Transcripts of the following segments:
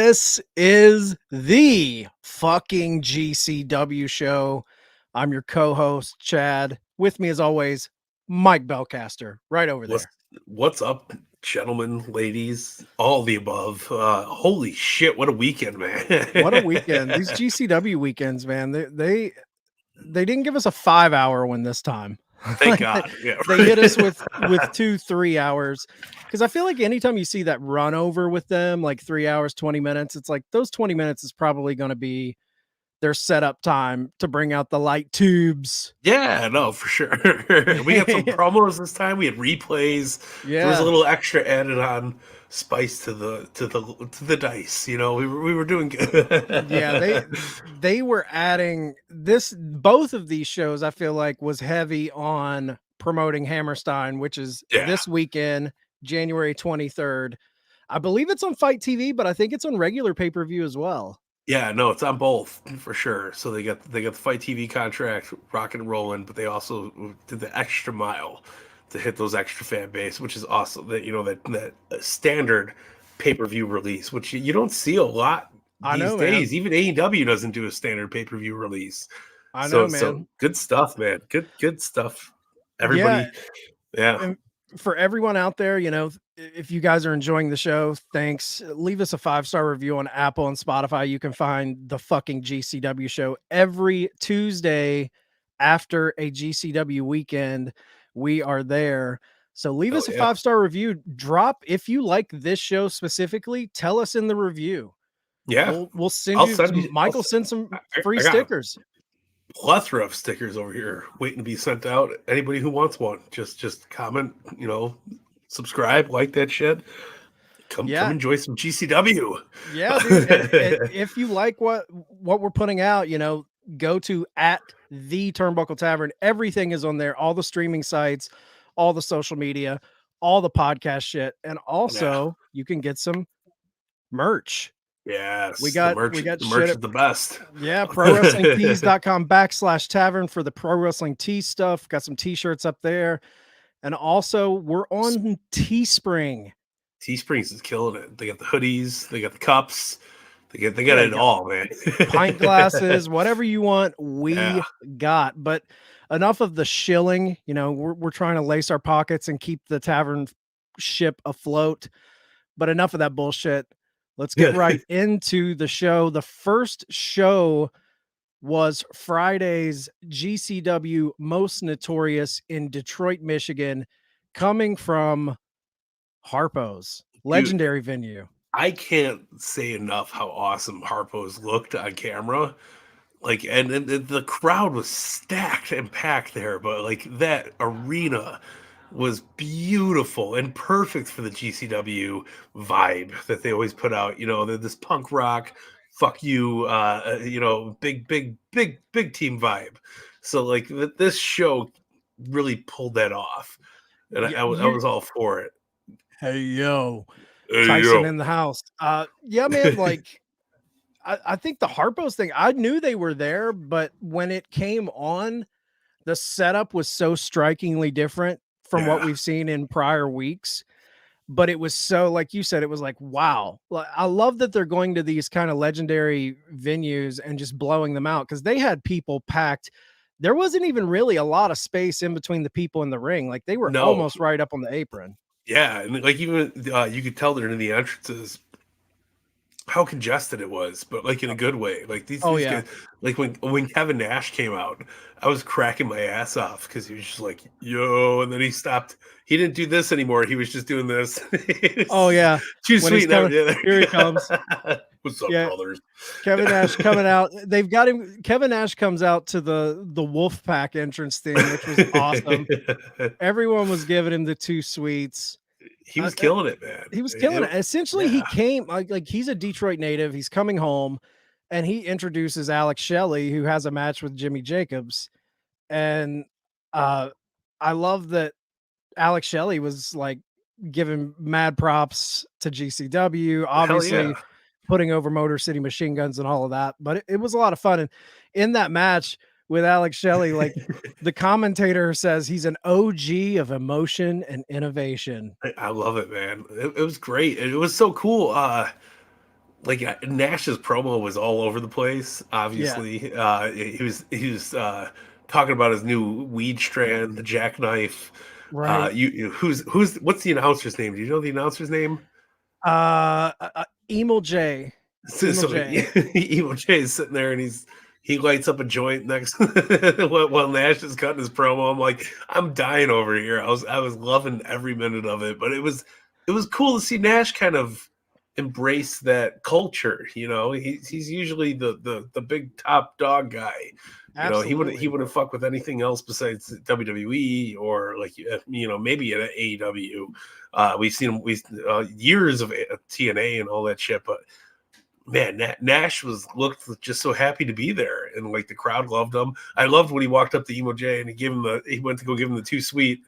This is the fucking GCW show. I'm your co-host, Chad. With me, as always, Mike Belcaster, right over there. What's up, gentlemen, ladies, all the above? Holy shit, what a weekend, man. What a weekend. These GCW weekends, man. They didn't give us a 5-hour one this time. Thank God. Yeah. They hit us with 2-3 hours. Because I feel like anytime you see that run over with them, like 3 hours, 20 minutes, it's like those 20 minutes is probably going to be their setup time to bring out the light tubes. Yeah, no, for sure. We had some promos this time. We had replays. Yeah. There was a little extra added on spice to the dice. You know, we were doing good. Yeah, they were adding this. Both of these shows, I feel like, was heavy on promoting Hammerstein, which is this weekend, January 23rd. I believe it's on Fight TV, but I think it's on regular pay-per-view as well. Yeah, no, it's on both for sure. So they got the Fight TV contract rocking and rolling, but they also did the extra mile to hit those extra fan base, which is awesome. That that standard pay-per-view release, which you don't see a lot these days. Man. Even AEW doesn't do a standard pay-per-view release. I know, man. So good stuff, man. Good stuff. Everybody, yeah. And for everyone out there, if you guys are enjoying the show, thanks. Leave us a 5-star review on Apple and Spotify. You can find the fucking GCW show every Tuesday after a GCW weekend. We are there. So leave us a 5-star review. Drop if you like this show specifically. Tell us in the review. Yeah, we'll send you. Michael send some free stickers. Plethora of stickers over here waiting to be sent out. Anybody who wants one, just comment. Subscribe, like that shit. Come enjoy some GCW. Yeah, dude. and if you like what we're putting out, go to @the Turnbuckle Tavern. Everything is on there. All the streaming sites, all the social media, all the podcast shit, and also you can get some merch. Yes, we got the merch is the best. Yeah, prowrestlingtees.com/tavern for the pro wrestling tee stuff. Got some t-shirts up there. And also we're on Teespring. Teespring's is killing it. They got the hoodies, they got the cups, they got it all, man. Pint glasses, whatever you want, we got. But enough of the shilling. We're trying to lace our pockets and keep the tavern ship afloat. But enough of that bullshit. Let's get right into the show. The first show was Friday's GCW Most Notorious in Detroit, Michigan, coming from Harpo's legendary venue. I can't say enough how awesome Harpo's looked on camera. And the crowd was stacked and packed there, but that arena was beautiful and perfect for the GCW vibe that they always put out. This punk rock, fuck you, big team vibe. So this show really pulled that off, and I was all for it. Hey yo, Tyson in the house. Yeah, man. I think the Harpo's thing. I knew they were there, but when it came on, the setup was so strikingly different from what we've seen in prior weeks. But it was so, like you said, it was like, wow. I love that they're going to these kind of legendary venues and just blowing them out, because they had people packed. There wasn't even really a lot of space in between the people in the ring. They were almost right up on the apron. Yeah, and even you could tell during the entrances how congested it was, but in a good way. These guys, when Kevin Nash came out, I was cracking my ass off because he was just like, yo, and then he stopped. He didn't do this anymore. He was just doing this. Oh yeah, too sweet. Here he comes. What's up, brothers? Kevin Nash coming out. They've got him. Kevin Nash comes out to the Wolfpack entrance thing, which was awesome. Everyone was giving him the 2 sweets. He was killing it, man. He was killing it. Essentially, he came like he's a Detroit native. He's coming home, and he introduces Alex Shelley, who has a match with Jimmy Jacobs. And I love that Alex Shelley was giving mad props to GCW, obviously putting over Motor City Machine Guns and all of that. But it was a lot of fun. And in that match with Alex Shelley, the commentator says he's an OG of emotion and innovation. I love it, man. It was great. It was so cool. like Nash's promo was all over the place. Yeah. Obviously, he was talking about his new weed strand, the jackknife. Right. Who's what's the announcer's name? Do you know the announcer's name? Emil J. Emil So J. Evil Jay is sitting there and he lights up a joint next while Nash is cutting his promo. I'm like, I'm dying over here. I was loving every minute of it, but it was cool to see Nash kind of embrace that culture. You know, he's usually the big top dog guy. You know, Absolutely. he wouldn't fuck with anything else besides WWE or like maybe at AEW. We've seen him years of TNA and all that shit, but man, Nash looked just so happy to be there, and like the crowd loved him. I loved when he walked up to Emo J and he went to go give him the too sweet,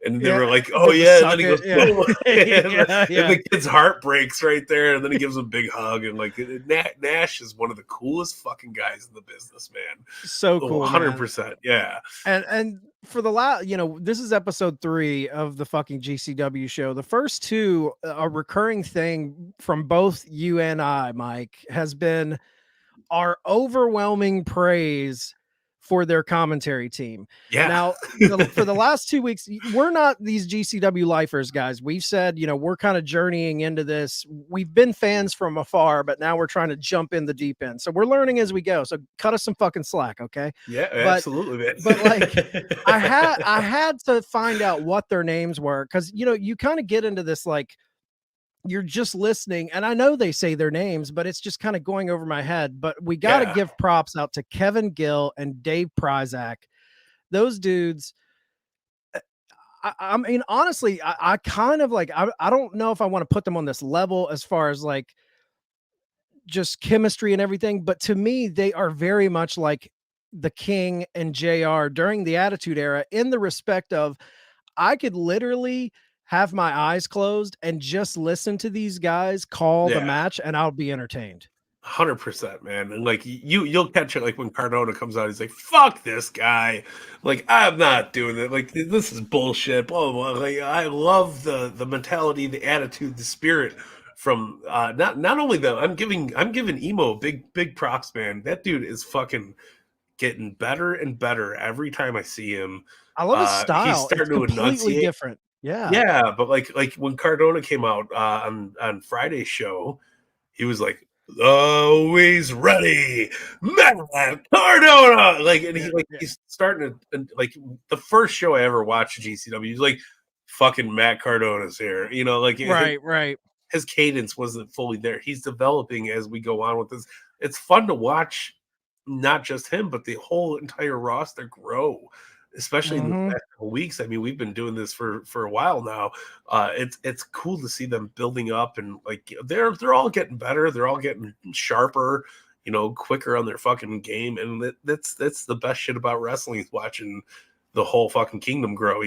and they were like, "Oh yeah," and then he goes, "Boom," and the kid's heart breaks right there, and then he gives him a big hug, and like Nash is one of the coolest fucking guys in the business, man. So cool, 100%, yeah. And for the last, this is episode 3 of the fucking GCW show. The first 2, a recurring thing from both you and I, Mike, has been our overwhelming praise for their commentary team. Yeah. Now, for the last 2 weeks, we're not these GCW lifers, guys. We've said, we're kind of journeying into this. We've been fans from afar, but now we're trying to jump in the deep end. So we're learning as we go. So cut us some fucking slack, okay? Yeah, absolutely, man. But like, I had to find out what their names were, because you kind of get into this like, you're just listening, and I know they say their names, but it's just kind of going over my head. But we got to give props out to Kevin Gill and Dave Pryzak. Those dudes, I mean, honestly, I kind of like, I don't know if I want to put them on this level as far as like just chemistry and everything, but to me, they are very much like the King and JR during the Attitude Era, in the respect of, I could literally have my eyes closed and just listen to these guys call the match, and I'll be entertained. 100%, man. And like you'll catch it like when Cardona comes out, he's like, "Fuck this guy!" Like, I'm not doing it. Like, this is bullshit. Blah blah. Blah. Like, I love the mentality, the attitude, the spirit from not only them. I'm giving Emo big props, man. That dude is fucking getting better and better every time I see him. I love his style. He's starting to enunciate. Different. Yeah, but like when Cardona came out on Friday's show, he was like, "Always ready, Matt Cardona." Like, and he's starting to, like, the first show I ever watched at GCW, he's like, "Fucking Matt Cardona's here," like, right. His cadence wasn't fully there. He's developing as we go on with this. It's fun to watch, not just him, but the whole entire roster grow, especially in the last couple weeks. I mean, we've been doing this for a while now. It's cool to see them building up, and like they're all getting better. They're all getting sharper, quicker on their fucking game, and that's the best shit about wrestling, is watching the whole fucking kingdom grow.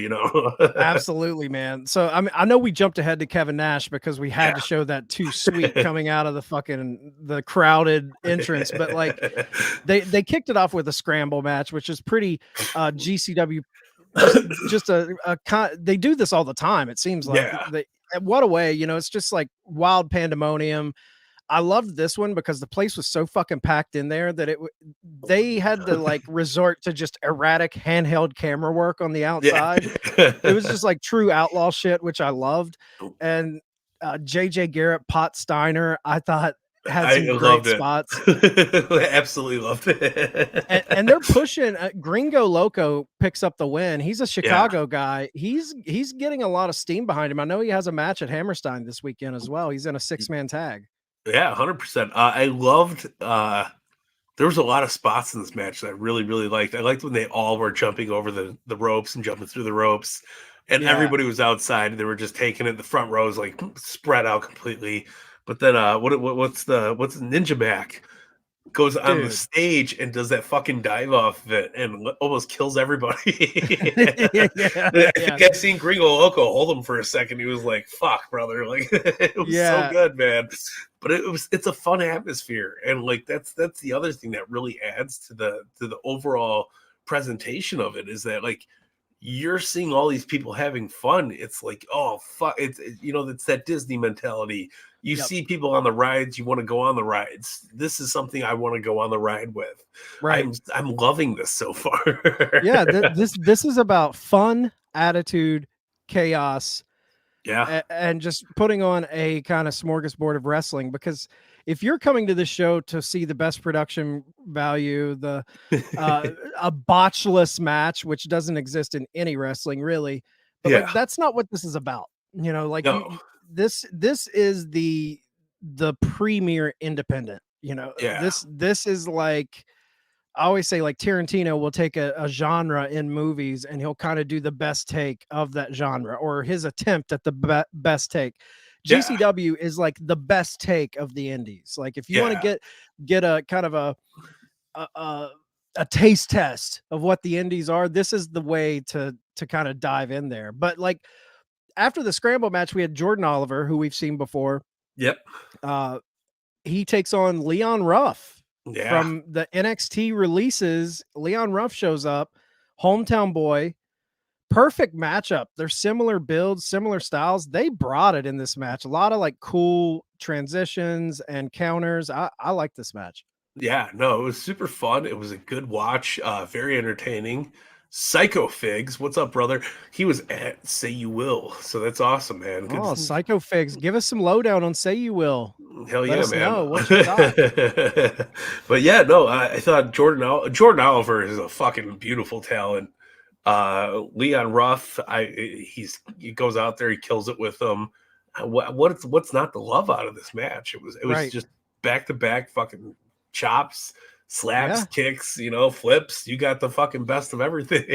Absolutely, man. So I mean, I know we jumped ahead to Kevin Nash because we had to show that too sweet coming out of the crowded entrance, but like they kicked it off with a scramble match, which is pretty GCW. Just they do this all the time. It seems like what a way, it's just like wild pandemonium. I loved this one because the place was so fucking packed in there that they had to like resort to just erratic handheld camera work on the outside. It was just like true outlaw shit, which I loved. And JJ Garrett, Pot Steiner, I thought had some great spots. Absolutely loved it. and they're pushing. Gringo Loco picks up the win. He's a Chicago guy. He's getting a lot of steam behind him. I know he has a match at Hammerstein this weekend as well. He's in a 6-man tag. Yeah, 100%. I loved. There was a lot of spots in this match that I really, really liked. I liked when they all were jumping over the ropes and jumping through the ropes, and everybody was outside. They were just taking it. The front rows like spread out completely. But then, what's Ninja Mac goes on the stage and does that fucking dive off of it and almost kills everybody. I think I've seen Gringo Loco hold him for a second. He was like, "Fuck, brother!" Like, it was so good, man. But it's a fun atmosphere, and like that's the other thing that really adds to the overall presentation of it, is that like you're seeing all these people having fun. It's like, oh fuck, it's that Disney mentality. You see people on the rides, you want to go on the rides. This is something I want to go on the ride with. Right. I'm loving this so far. Yeah, this is about fun, attitude, chaos, Yeah. and just putting on a kind of smorgasbord of wrestling. Because if you're coming to this show to see the best production value, a botchless match, which doesn't exist in any wrestling really, but like that's not what this is about. You know, like this is the premier independent. You know, this is like, I always say, like, Tarantino will take a genre in movies and he'll kind of do the best take of that genre, or his attempt at the best take. GCW is like the best take of the indies. Like, if you want to get a kind of a taste test of what the indies are, this is the way to kind of dive in there. But like, after the scramble match, we had Jordan Oliver, who we've seen before. Yep. He takes on Leon Ruff. From the NXT releases. Leon Ruff shows up, hometown boy, perfect matchup. They're similar builds, similar styles. They brought it in this match. A lot of like cool transitions and counters. I like this match. Yeah, no, it was super fun. It was a good watch, very entertaining. Psycho Figs, what's up, brother? He was at Say You Will, so that's awesome, man. Oh, Psycho Figs, give us some lowdown on Say You Will. Hell Let yeah, us man! know what you thought. But yeah, no, I thought Jordan Oliver is a fucking beautiful talent. Leon Ruff, he goes out there, he kills it with them. What's not to love out of this match? It was just back to back fucking chops, slaps, kicks, flips. You got the fucking best of everything.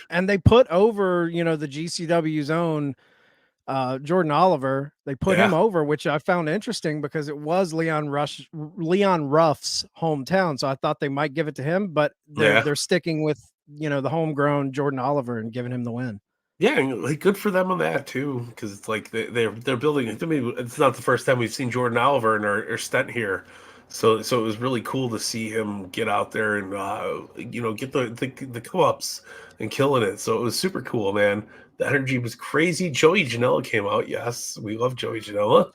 And they put over, the GCW's own Jordan Oliver. They put him over, which I found interesting because it was Leon Ruff's hometown. So I thought they might give it to him, but they're sticking with, the homegrown Jordan Oliver and giving him the win. Yeah, like good for them on that too, because it's like they're building it. I mean, it's not the first time we've seen Jordan Oliver in our stint here. So it was really cool to see him get out there and get the co-ups and killing it. So it was super cool, man. The energy was crazy. Joey Janella came out. Yes, we love Joey Janella.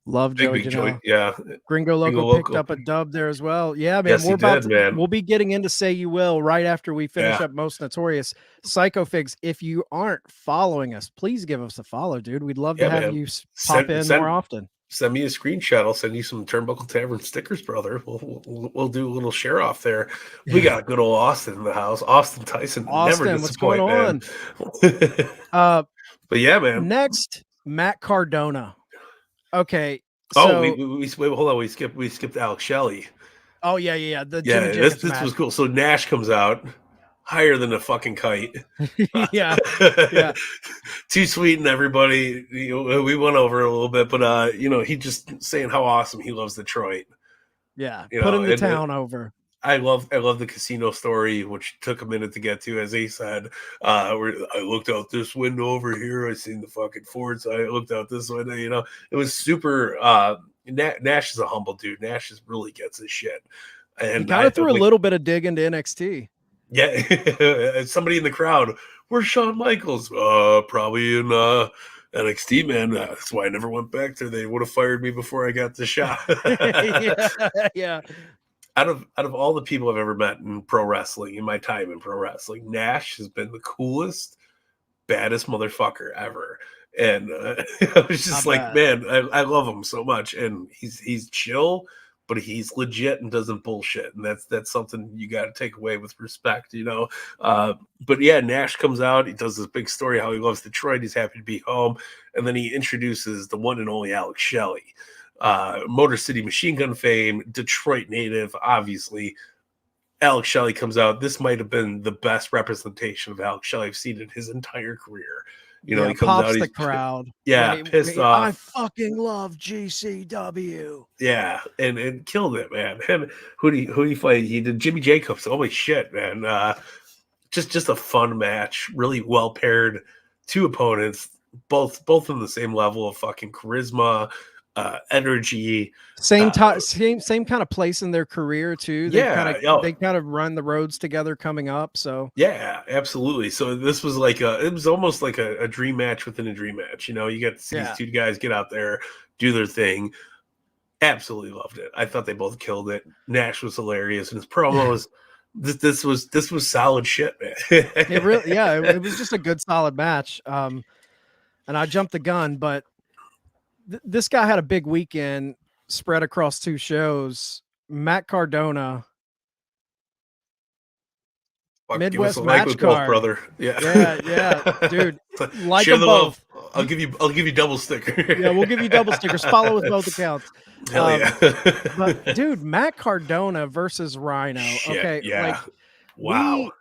Love Joey Janella. Yeah. Gringo Loco picked up a dub there as well. Yeah, man. Yes, We'll be getting into Say You Will right after we finish up Most Notorious. Psycho Figs, if you aren't following us, please give us a follow, dude. We'd love to have you pop in more often. Send me a screenshot. I'll send you some Turnbuckle Tavern stickers, brother. We'll do a little share off there. We got good old Austin in the house. Austin Tyson. Austin, never what's going on? But yeah, man. Next, Matt Cardona. Okay. So, hold on. We skipped Alex Shelley. Oh yeah. This was cool. So Nash comes out higher than a fucking kite. yeah. Too sweet and everybody. We went over a little bit, but he just saying how awesome he loves Detroit. Yeah, putting the town over. I love the casino story, which took a minute to get to. As he said, I looked out this window over here. I seen the fucking Ford. So I looked out this window. It was super. Nash is a humble dude. Nash really gets his shit. And he kind of threw a little bit of dig into NXT. Yeah, somebody in the crowd. Where's Shawn Michaels? Probably in NXT, man. That's why I never went back there. They would have fired me before I got the shot. yeah. Out of all the people I've ever met in pro wrestling, in my time in pro wrestling, Nash has been the coolest, baddest motherfucker ever. And I was just man, I love him so much. And he's chill, but he's legit and doesn't bullshit. And that's something you got to take away with respect, But yeah, Nash comes out. He does this big story how he loves Detroit. He's happy to be home. And then he introduces the one and only Alex Shelley. Motor City Machine Gun fame, Detroit native, obviously. Alex Shelley comes out. This might have been the best representation of Alex Shelley I've seen in his entire career. He comes pops out, the crowd. Pissed off. I fucking love GCW. Yeah, and killed it, man. And who do you fight? He did Jimmy Jacobs. Holy shit, man. Just a fun match. Really well paired. Two opponents, both on the same level of fucking charisma. Energy, same kind of place in their career too. They kind of run the roads together coming up. So yeah, absolutely. So this was it was almost like a dream match within a dream match. You got to see these two guys get out there, do their thing. Absolutely loved it. I thought they both killed it. Nash was hilarious, and his promos. This was solid shit, man. It really, it was just a good, solid match. And I jumped the gun, but this guy had a big weekend spread across 2 shows. Matt Cardona, Midwest match card, brother. Yeah, dude. Like them both. I'll give you double sticker. Yeah, we'll give you double stickers. Follow with both accounts. Hell yeah. But dude, Matt Cardona versus Rhino. Shit, okay, yeah. Wow.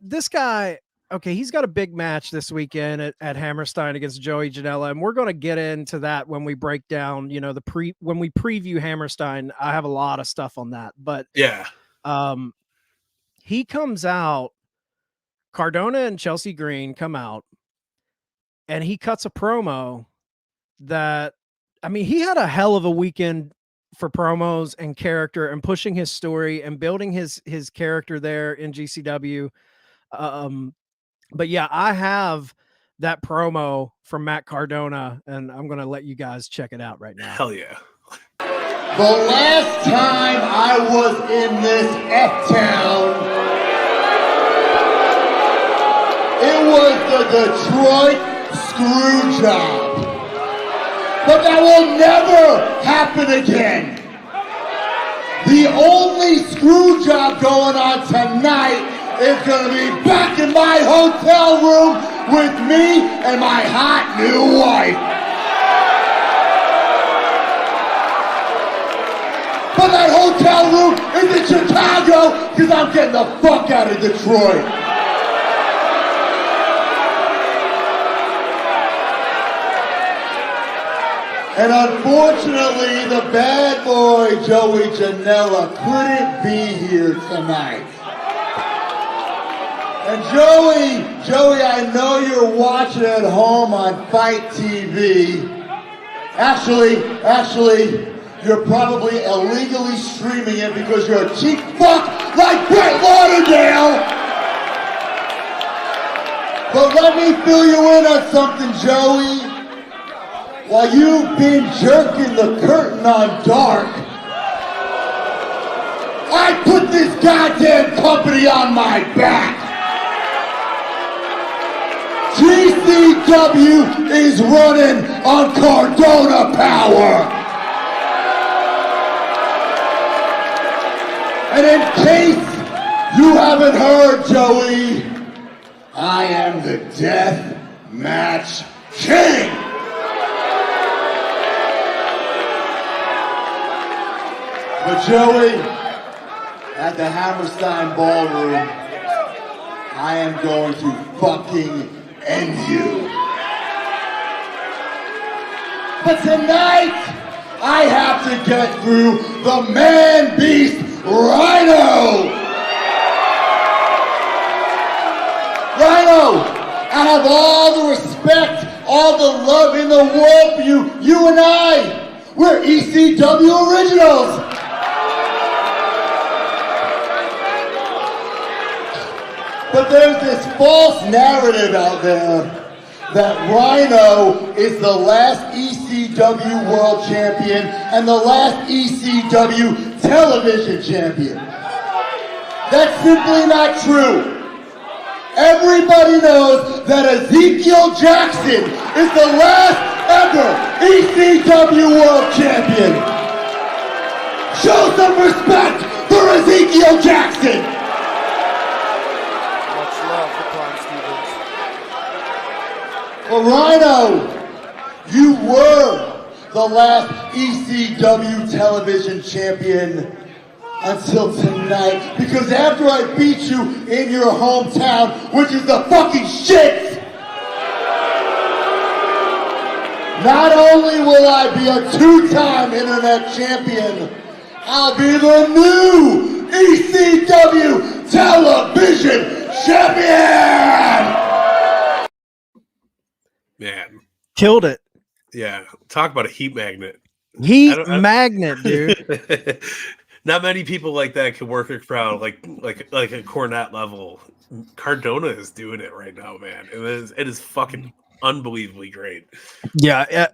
This guy. Okay, he's got a big match this weekend at Hammerstein against Joey Janella, and we're going to get into that when we break down, when we preview Hammerstein. I have a lot of stuff on that, but yeah, he comes out. Cardona and Chelsea Green come out, and he cuts a promo that, I mean, he had a hell of a weekend for promos and character and pushing his story and building his character there in GCW. But yeah, I have that promo from Matt Cardona, and I'm going to let you guys check it out right now. Hell yeah. The last time I was in this F-town, it was the Detroit screw job. But that will never happen again. The only screw job going on tonight is going to be back in my hotel room with me and my hot new wife. But that hotel room is in Chicago because I'm getting the fuck out of Detroit. And unfortunately, the bad boy Joey Janella couldn't be here tonight. And Joey, I know you're watching at home on Fight TV. Actually, you're probably illegally streaming it because you're a cheap fuck like Brett Lauderdale. But let me fill you in on something, Joey. While you've been jerking the curtain on Dark, I put this goddamn company on my back. GCW is running on Cardona power. And in case you haven't heard, Joey, I am the Death Match King. But Joey, at the Hammerstein Ballroom, I am going to fucking end you. But tonight, I have to get through the man beast Rhino. Rhino, I have all the respect, all the love in the world for you. You and I, we're ECW originals. But there's this false narrative out there that Rhino is the last ECW World Champion and the last ECW Television Champion. That's simply not true. Everybody knows that Ezekiel Jackson is the last ever ECW World Champion. Show some respect for Ezekiel Jackson. Well, Rhino, you were the last ECW Television Champion until tonight, because after I beat you in your hometown, which is the fucking shit, not only will I be a two-time internet champion, I'll be the new ECW Television Champion! Man. Killed it. Yeah. Talk about a heat magnet. Heat magnet, dude. Not many people like that can work a crowd like a Cornette level. Cardona is doing it right now, man. It is fucking unbelievably great. Yeah,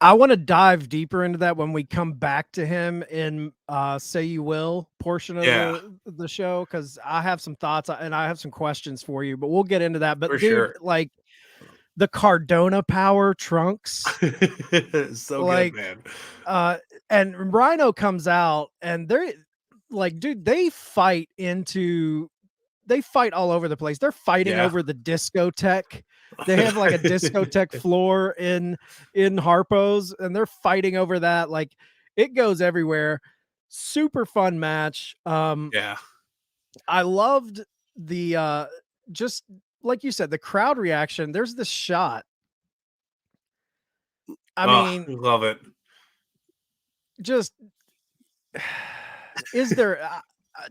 I want to dive deeper into that when we come back to him in Say You Will portion of the show, because I have some thoughts and I have some questions for you, but we'll get into that. But For dude, sure. like the Cardona power trunks, so like, good, man. And Rhino comes out and they're like, dude, they fight all over the place. They're fighting over the discotheque. They have like a discotheque floor in Harpo's, and they're fighting over that. Like, it goes everywhere. Super fun match. Yeah. I loved the just like you said, the crowd reaction. There's this shot. I mean, love it. Just is there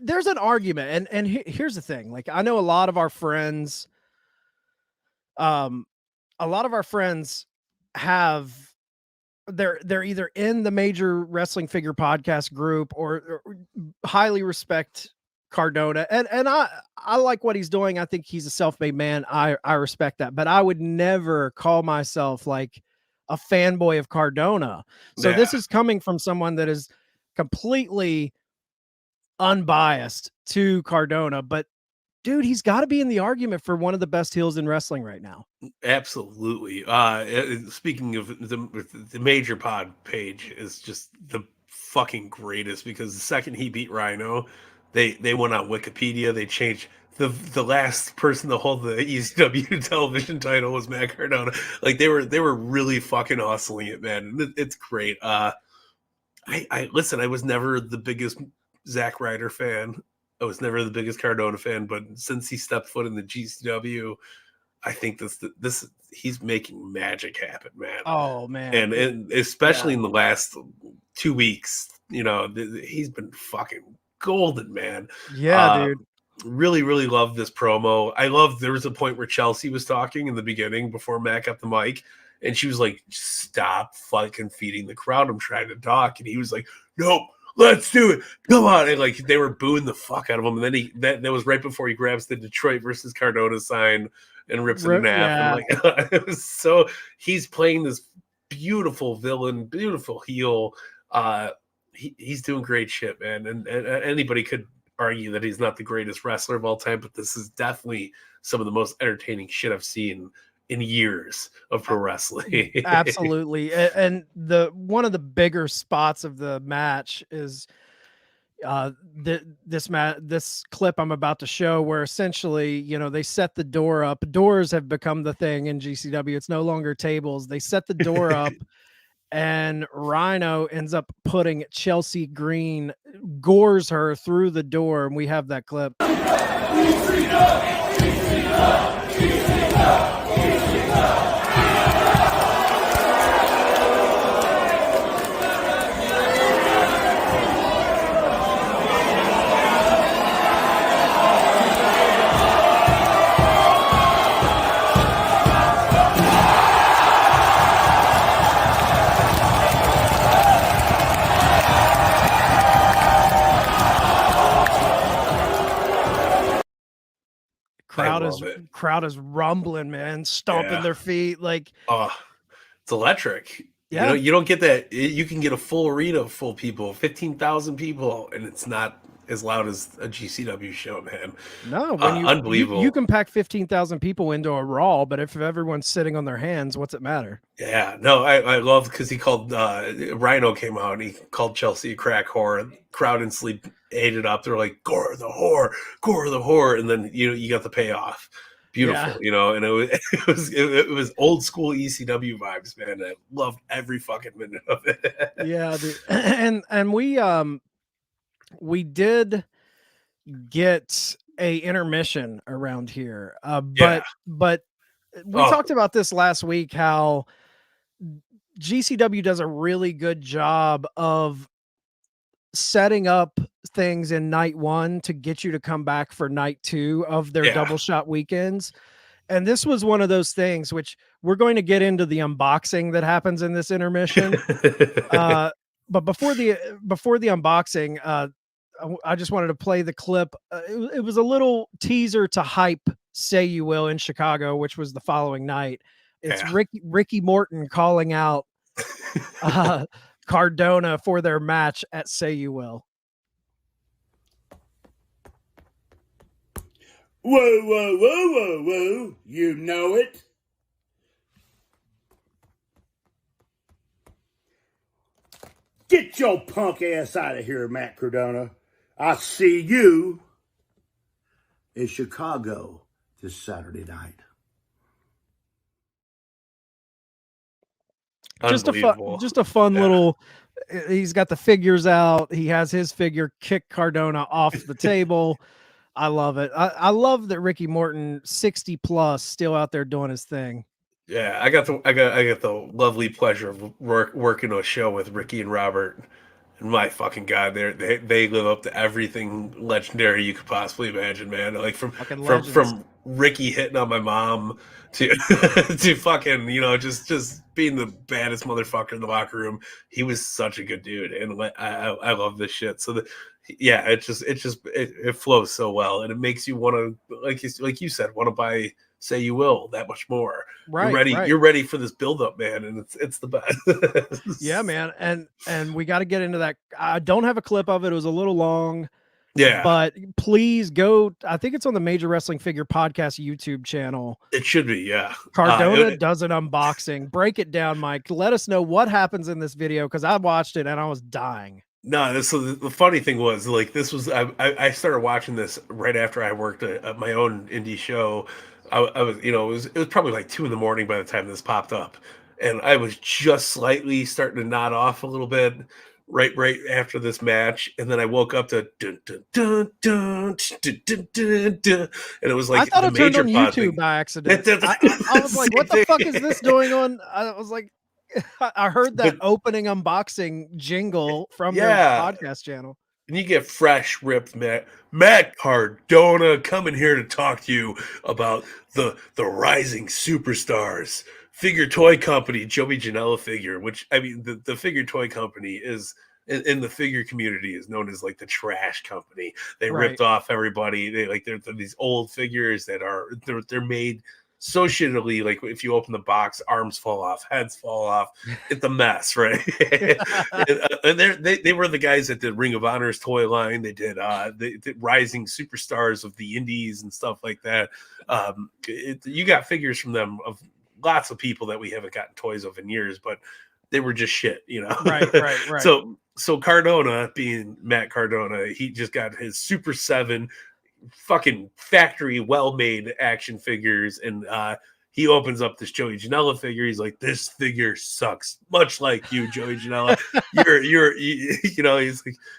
there's an argument, and here's the thing. Like, I know a lot of our friends have they're either in the Major Wrestling Figure podcast group or highly respect Cardona, and I like what he's doing. I think he's a self-made man. I respect that, but I would never call myself like a fanboy of Cardona. So this is coming from someone that is completely unbiased to Cardona, but dude, he's got to be in the argument for one of the best heels in wrestling right now. Absolutely. Speaking of the Major Pod page is just the fucking greatest, because the second he beat Rhino, they went on Wikipedia. They changed the last person to hold the ECW television title was Matt Cardona. Like, they were really fucking hustling it, man. It's great. I listen. I was never the biggest Zack Ryder fan. I was never the biggest Cardona fan, but since he stepped foot in the GCW, I think this he's making magic happen, man. Oh man, and especially in the last 2 weeks, he's been fucking golden, man. Yeah, dude. Really, really loved this promo. I loved there was a point where Chelsea was talking in the beginning before Matt got the mic, and she was like, "Stop fucking feeding the crowd. I'm trying to talk," and he was like, "Nope. Let's do it. Come on." And like, they were booing the fuck out of him. And then that was right before he grabs the Detroit versus Cardona sign and rips it in half. Yeah. And like, it was he's playing this beautiful villain, beautiful heel. He's doing great shit, man. And anybody could argue that he's not the greatest wrestler of all time, but this is definitely some of the most entertaining shit I've seen in years of pro wrestling. Absolutely. And one of the bigger spots of the match is this clip I'm about to show, where essentially, they set the door up. Doors have become the thing in GCW. It's no longer tables. They set the door up, and Rhino ends up putting Chelsea Green, gores her through the door, and we have that clip. Crowd is rumbling, man, stomping their feet. Like, it's electric. Yeah. You don't get that. You can get a full arena of full people, 15,000 people, and it's not as loud as a GCW show, man. No, unbelievable. You can pack 15,000 people into a Raw, but if everyone's sitting on their hands, what's it matter? Yeah, no, I love, because he called Rhino came out and he called Chelsea a crack whore. And crowd instantly ate it up. They're like, "Gore the whore," and then you got the payoff. Beautiful, and it was old school ECW vibes, man. I loved every fucking minute of it. Yeah, dude. And we did get a intermission around here, but we talked about this last week, how GCW does a really good job of setting up things in night one to get you to come back for night two of their double shot weekends. And this was one of those things, which we're going to get into the unboxing that happens in this intermission. But before the unboxing, I just wanted to play the clip. It was a little teaser to hype Say You Will in Chicago, which was the following night. It's Yeah. Ricky Morton calling out Cardona for their match at Say You Will. Whoa, whoa, whoa, whoa, whoa. You know it? Get your punk ass out of here, Matt Cardona. I'll see you in Chicago this Saturday night. Just a fun little. He's got the figures out. He has his figure kick Cardona off the table. I love it. I love that Ricky Morton, 60 plus, still out there doing his thing. Yeah, I got the lovely pleasure of working a show with Ricky and Robert. And my fucking God, they live up to everything legendary you could possibly imagine, man. Like from Ricky hitting on my mom to to fucking, just being the baddest motherfucker in the locker room. He was such a good dude, and I love this shit. So it flows so well, and it makes you want to, like you said, want to buy Say You Will that much more. Right, you're ready for this build up, man, and it's the best. Yeah, man, and we got to get into that. I don't have a clip of it. It was a little long. Yeah, but please go. I think it's on the Major Wrestling Figure Podcast YouTube channel. It should be, yeah. Cardona does an unboxing. Break it down, Mike. Let us know what happens in this video, because I watched it and I was dying. No, so the funny thing was, like, this was I started watching this right after I worked at my own indie show. I was, it was probably like 2 a.m. by the time this popped up, and I was just slightly starting to nod off a little bit right after this match, and then I woke up to dun, dun, dun, dun, dun, dun, dun, dun, and it was like I thought the it turned on Major Pod YouTube thing. by accident. I was like, what the fuck is this going on? I was like, I heard that opening unboxing jingle from their podcast channel. And you get fresh ripped Matt Cardona coming here to talk to you about the rising superstars. Figure toy company, Joey Janella figure, which, I mean, the figure toy company is in the figure community is known as like the trash company. They ripped off everybody. They're these old figures that they're made so shittily. Like, if you open the box, arms fall off, heads fall off. It's a mess, right? and they were the guys that did Ring of Honor's toy line. They did rising superstars of the indies and stuff like that. You got figures from them of lots of people that we haven't gotten toys of in years, but they were just shit, Right. So Cardona, being Matt Cardona, he just got his Super 7 fucking factory well-made action figures, and he opens up this Joey Janella figure. He's like, this figure sucks, much like you, Joey Janella.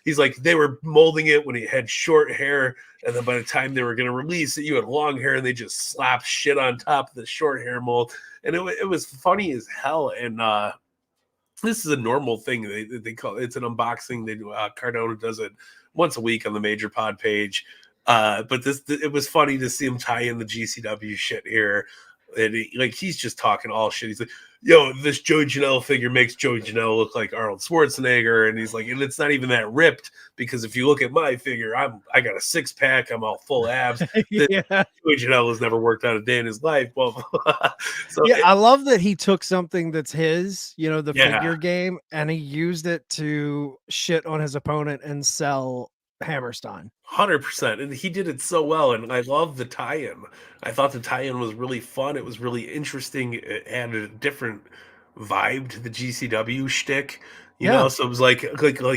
He's like, they were molding it when he had short hair, and then by the time they were going to release it, you had long hair, and they just slapped shit on top of the short hair mold. And it was funny as hell. And this is a normal thing. They call it's an unboxing. They do. Cardona does it once a week on the Major Pod page. But it was funny to see him tie in the GCW shit here. And he's just talking all shit. He's like, yo, this Joey Janella figure makes Joey Janella look like Arnold Schwarzenegger. And he's like, and it's not even that ripped, because if you look at my figure, I got a 6-pack, I'm all full abs. Yeah. Joey Janella's never worked out a day in his life. Well, I love that he took something that's his, the figure game, and he used it to shit on his opponent and sell Hammerstein. 100%, and he did it so well, and I love the tie-in. I thought the tie-in was really fun. It was really interesting. It added a different vibe to the GCW shtick, you know. So it was like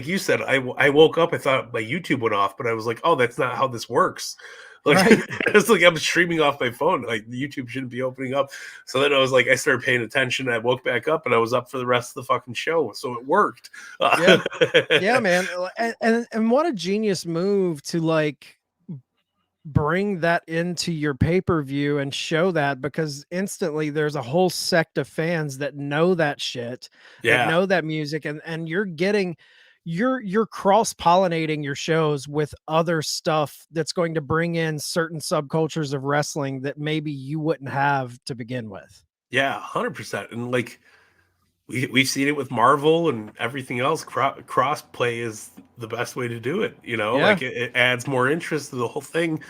you said. I woke up. I thought my YouTube went off, but I was like, oh, that's not how this works. It's like I'm streaming off my phone. Like, the YouTube shouldn't be opening up. So then I was like, I started paying attention. I woke back up, and I was up for the rest of the fucking show. So it worked. Yeah, man. And what a genius move to bring that into your pay-per-view and show that, because instantly there's a whole sect of fans that know that shit, that know that music, and you're cross-pollinating your shows with other stuff that's going to bring in certain subcultures of wrestling that maybe you wouldn't have to begin with. Yeah, 100%. And we've seen it with Marvel and everything else. Cross play is the best way to do it. It adds more interest to the whole thing.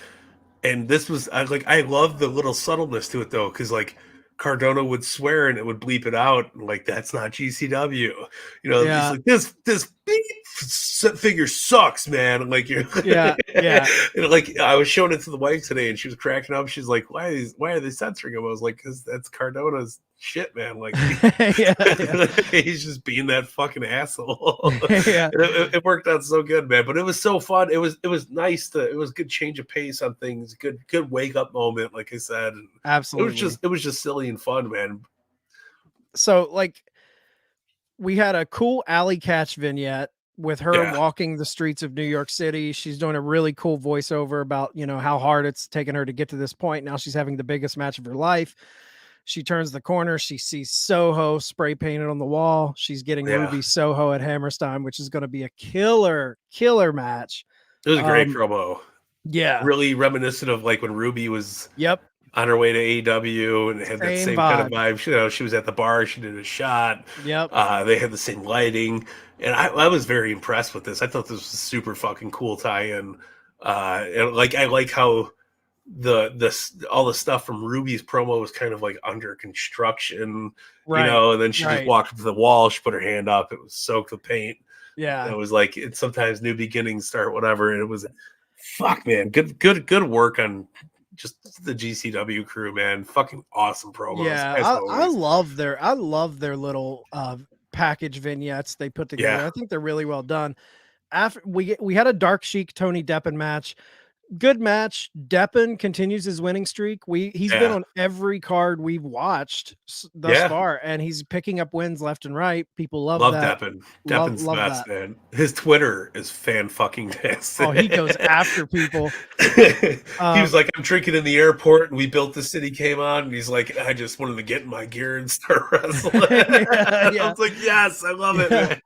And this was I love the little subtleness to it though, because like Cardona would swear and it would bleep it out, and like that's not GCW. You know, Yeah. he's like this figure sucks, man. Like you're Yeah. And like I was showing it to the wife today, and she was cracking up. She's like, "Why are they censoring him?" I was like, "Because that's Cardona's shit, man. Like he's just being that fucking asshole." Yeah. It worked out so good, man. But it was so fun. It was nice it was good change of pace on things. Good wake up moment, like I said. And Absolutely. it was just silly and fun, man. So like we had a cool Allie Katch vignette with her walking the streets of New York City. She's doing a really cool voiceover about, you know, how hard it's taken her to get to this point. Now she's having the biggest match of her life. She turns the corner. She sees Soho spray painted on the wall. She's getting Ruby Soho at Hammerstein, which is going to be a killer match. It was a great promo. Yeah. Really reminiscent of like when Ruby was on her way to AEW and had that same kind of vibe. You know, she was at the bar, she did a shot. Yep. They had the same lighting. And I was very impressed with this. I thought this was a super fucking cool tie-in. And like I like how all the stuff from Ruby's promo was kind of like under construction, you know, and then she just walked up to the wall, she put her hand up, it was soaked with paint. Yeah. It was like it's sometimes new beginnings start whatever, and it was fuck man, good work on just the GCW crew, man. Fucking awesome promos. Yeah, I love their little package vignettes they put together. I think they're really well done. After we had a Dark Sheik Tony Deppen match. Good match. Deppen continues his winning streak. He's been on every card we've watched thus far, and he's picking up wins left and right. People love that. Deppen. Deppen's the best, man. His Twitter is fan fucking tastic. Oh, he goes after people. He was like, I'm drinking in the airport, and we built the city came on, and he's like, I just wanted to get in my gear and start wrestling. I was like, yes, I love it, man.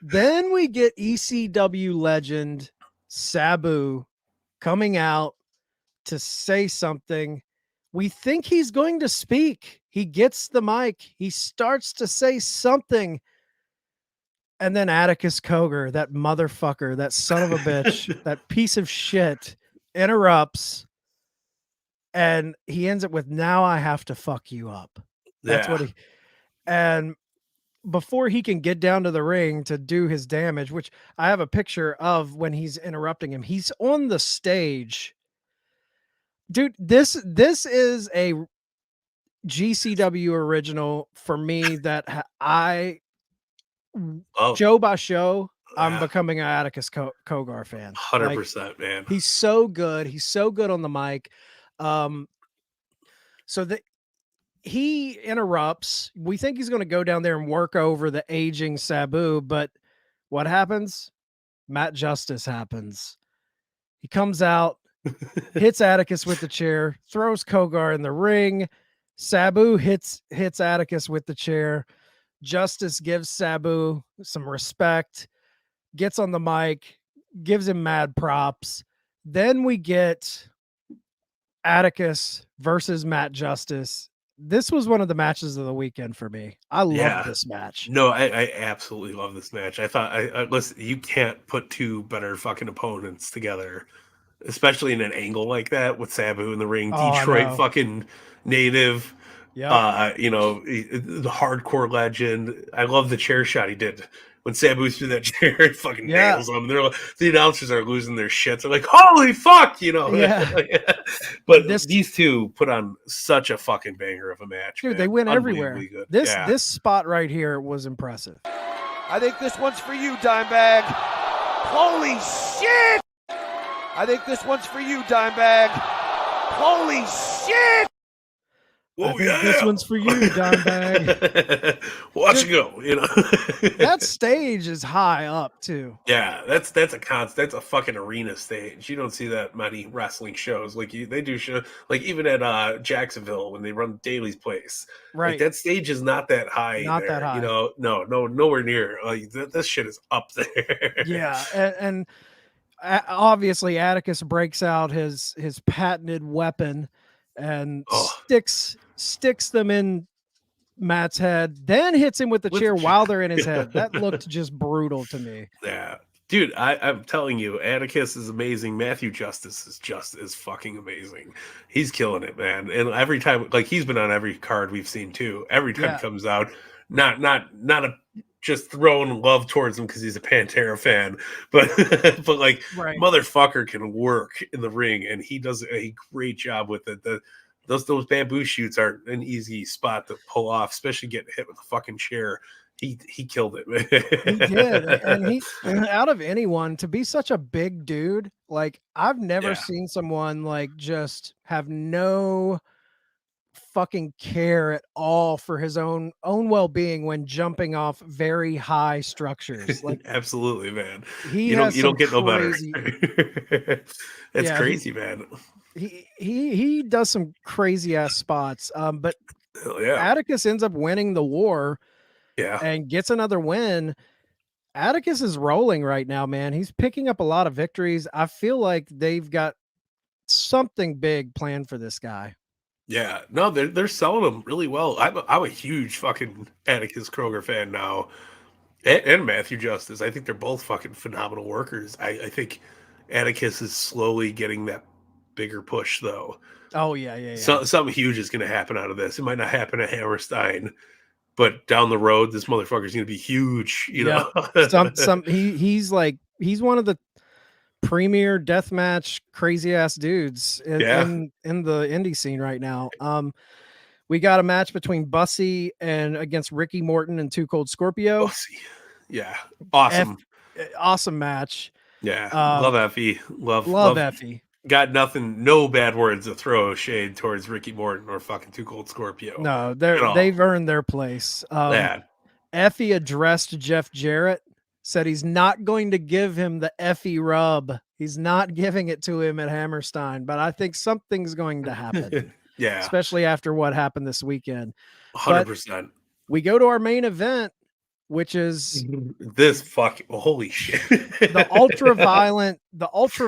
Then we get ECW legend Sabu coming out to say something. We think he's going to speak. He gets the mic. He starts to say something. And then Atticus Cogar, that motherfucker, that son of a bitch, that piece of shit, interrupts. And he ends it with, now I have to fuck you up. That's what he... And before he can get down to the ring to do his damage, which I have a picture of when he's interrupting him, he's on the stage. Dude, this is a GCW original for me that show by show, I'm becoming an Atticus Cogar fan. 100%, man. He's so good. He's so good on the mic. So that he interrupts. We think he's going to go down there and work over the aging Sabu, but what happens? Matt Justice happens. He comes out, hits Atticus with the chair, throws Cogar in the ring. Sabu hits Atticus with the chair. Justice gives Sabu some respect, gets on the mic, gives him mad props. Then we get Atticus versus Matt Justice. This was one of the matches of the weekend for me. I love this match. No, I absolutely love this match. I thought, listen, you can't put two better fucking opponents together, especially in an angle like that with Sabu in the ring. Detroit fucking native, you know, the hardcore legend. I love the chair shot he did when Sabu threw that chair and fucking nails him. They're like, the announcers are losing their shit. They're like, holy fuck, you know. But these two put on such a fucking banger of a match. Dude, they win everywhere. This spot right here was impressive. I think this one's for you, Dimebag. Holy shit! I think this one's for you, Dimebag. Holy shit! I think this one's for you, Dimebag. Watch it go, you know. That stage is high up too. Yeah, that's a fucking arena stage. You don't see that many wrestling shows. Like they do show, like even at Jacksonville when they run Daly's Place. Right, like, that stage is not that high. Not that high. You know, no, nowhere near. Like this shit is up there. Yeah, and obviously Atticus breaks out his patented weapon and sticks them in Matt's head, then hits him with the chair while they're in his head. That looked just brutal to me. Yeah, Dude, I'm telling you, Atticus is amazing. Matthew Justice is just as fucking amazing. He's killing it, man. And every time, like, he's been on every card we've seen too. Every time he comes out, not just throwing love towards him because he's a Pantera fan, but but like, motherfucker can work in the ring, and he does a great job with it. Those bamboo shoots aren't an easy spot to pull off, especially getting hit with a fucking chair. He killed it, man. He did. And he, out of anyone, to be such a big dude, like, I've never seen someone like just have no fucking care at all for his own well-being when jumping off very high structures. Like, absolutely, man. You don't get no better. It's crazy, man. He does some crazy ass spots. But Atticus ends up winning the war. And gets another win. Atticus is rolling right now, man. He's picking up a lot of victories. I feel like they've got something big planned for this guy. Yeah, no, they're selling him really well. I'm a huge fucking Atticus Cogar fan now, and Matthew Justice. I think they're both fucking phenomenal workers. I think Atticus is slowly getting that bigger push, though. Oh yeah. So something huge is going to happen out of this. It might not happen at Hammerstein, but down the road, this motherfucker's going to be huge. You know, he's one of the premier deathmatch crazy ass dudes in the indie scene right now. We got a match between Bussy and against Ricky Morton and Cold Scorpio. Bussy. Yeah, awesome, awesome match. Yeah, love Effy. Love Effy. Got nothing, no bad words to throw shade towards Ricky Morton or fucking Cold Scorpio. No, they've earned their place. Effy addressed Jeff Jarrett, said he's not going to give him the Effy rub. He's not giving it to him at Hammerstein, but I think something's going to happen. Especially after what happened this weekend. 100%. We go to our main event, which is this fucking holy shit. the ultra